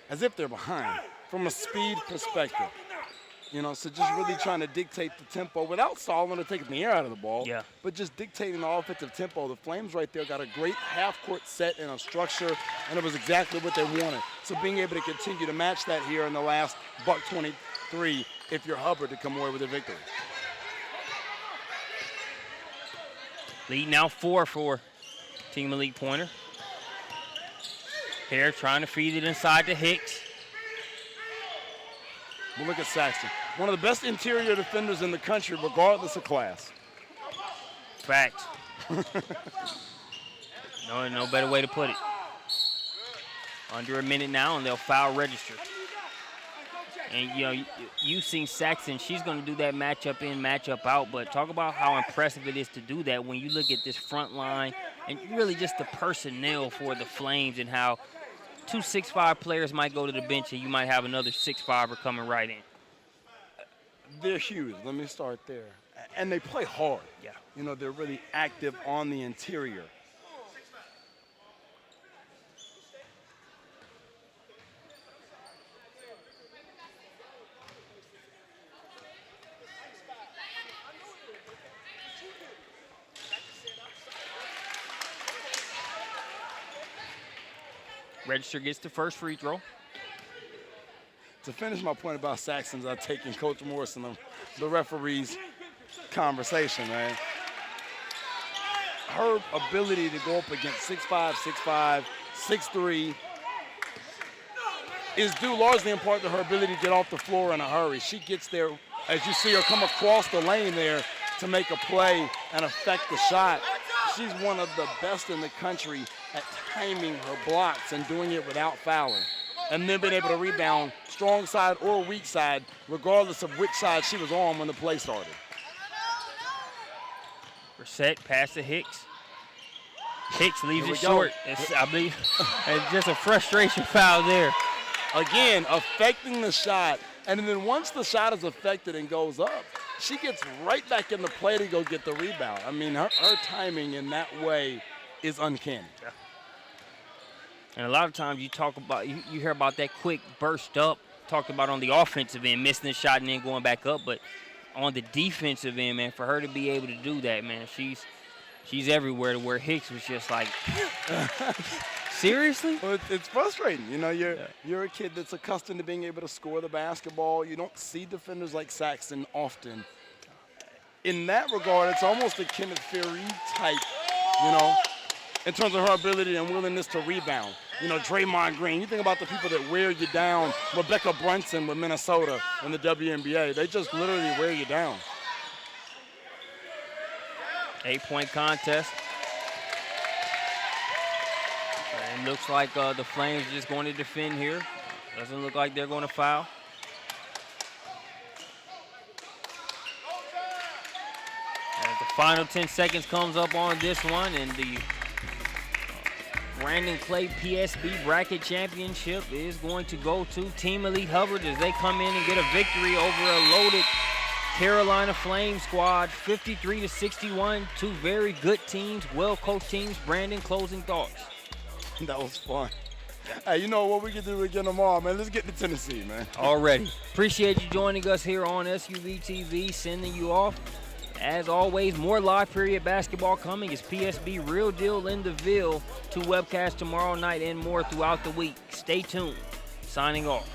as if they're behind from a speed perspective. So just really trying to dictate the tempo without stalling or taking the air out of the ball, but just dictating the offensive tempo. The Flames right there got a great half-court set and a structure, and it was exactly what they wanted. So being able to continue to match that here in the last $1:23 if you're Hubbard to come away with a victory. Lead now 4 for Team Elite Pointer. Hare trying to feed it inside to Hicks. We'll look at Saxton. One of the best interior defenders in the country, regardless of class. Fact. No better way to put it. Under a minute now, and they'll foul Register. And, you've seen Saxton. She's going to do that matchup in, matchup out. But talk about how impressive it is to do that when you look at this front line and really just the personnel for the Flames and how 2 6'5" players might go to the bench and you might have another 6'5" coming right in. They're huge. Let me start there. And they play hard. Yeah. They're really active on the interior. Register gets the first free throw. To finish my point about Saxon's, I've taken Coach Morris and the referee's conversation, man. Her ability to go up against 6'5", 6'5", 6'3", is due largely in part to her ability to get off the floor in a hurry. She gets there, as you see her come across the lane there to make a play and affect the shot. She's one of the best in the country at timing her blocks and doing it without fouling. And then being able to rebound strong side or weak side, regardless of which side she was on when the play started. Brissett pass to Hicks. Hicks leaves it go. short. I believe it's just a frustration foul there. Again, affecting the shot. And then once the shot is affected and goes up, she gets right back in the play to go get the rebound. I mean, her timing in that way is uncanny. Yeah. And a lot of times you talk about, you hear about that quick burst up, talked about on the offensive end, missing the shot and then going back up. But on the defensive end, man, for her to be able to do that, man, she's everywhere, to where Hicks was just like, seriously? Well, it's frustrating. You know, you're a kid that's accustomed to being able to score the basketball. You don't see defenders like Saxon often. In that regard, it's almost a Kenneth Ferry type, you know, in terms of her ability and willingness to rebound. You know, Draymond Green. You think about the people that wear you down. Rebecca Brunson with Minnesota in the WNBA. They just literally wear you down. 8-point contest. And looks like the Flames just going to defend here. Doesn't look like they're going to foul. As the final 10 seconds comes up on this one, and the Brandon Clay PSB Bracket Championship is going to go to Team Elite Hubbard as they come in and get a victory over a loaded Carolina Flame squad, 53-61. Two very good teams, well-coached teams. Brandon, closing thoughts. That was fun. Hey, you know what we can do again tomorrow, man? Let's get to Tennessee, man. Already. Appreciate you joining us here on SUV TV, sending you off. As always, more live period basketball coming. It's PSB Real Deal in the Ville. 2 webcasts tomorrow night and more throughout the week. Stay tuned. Signing off.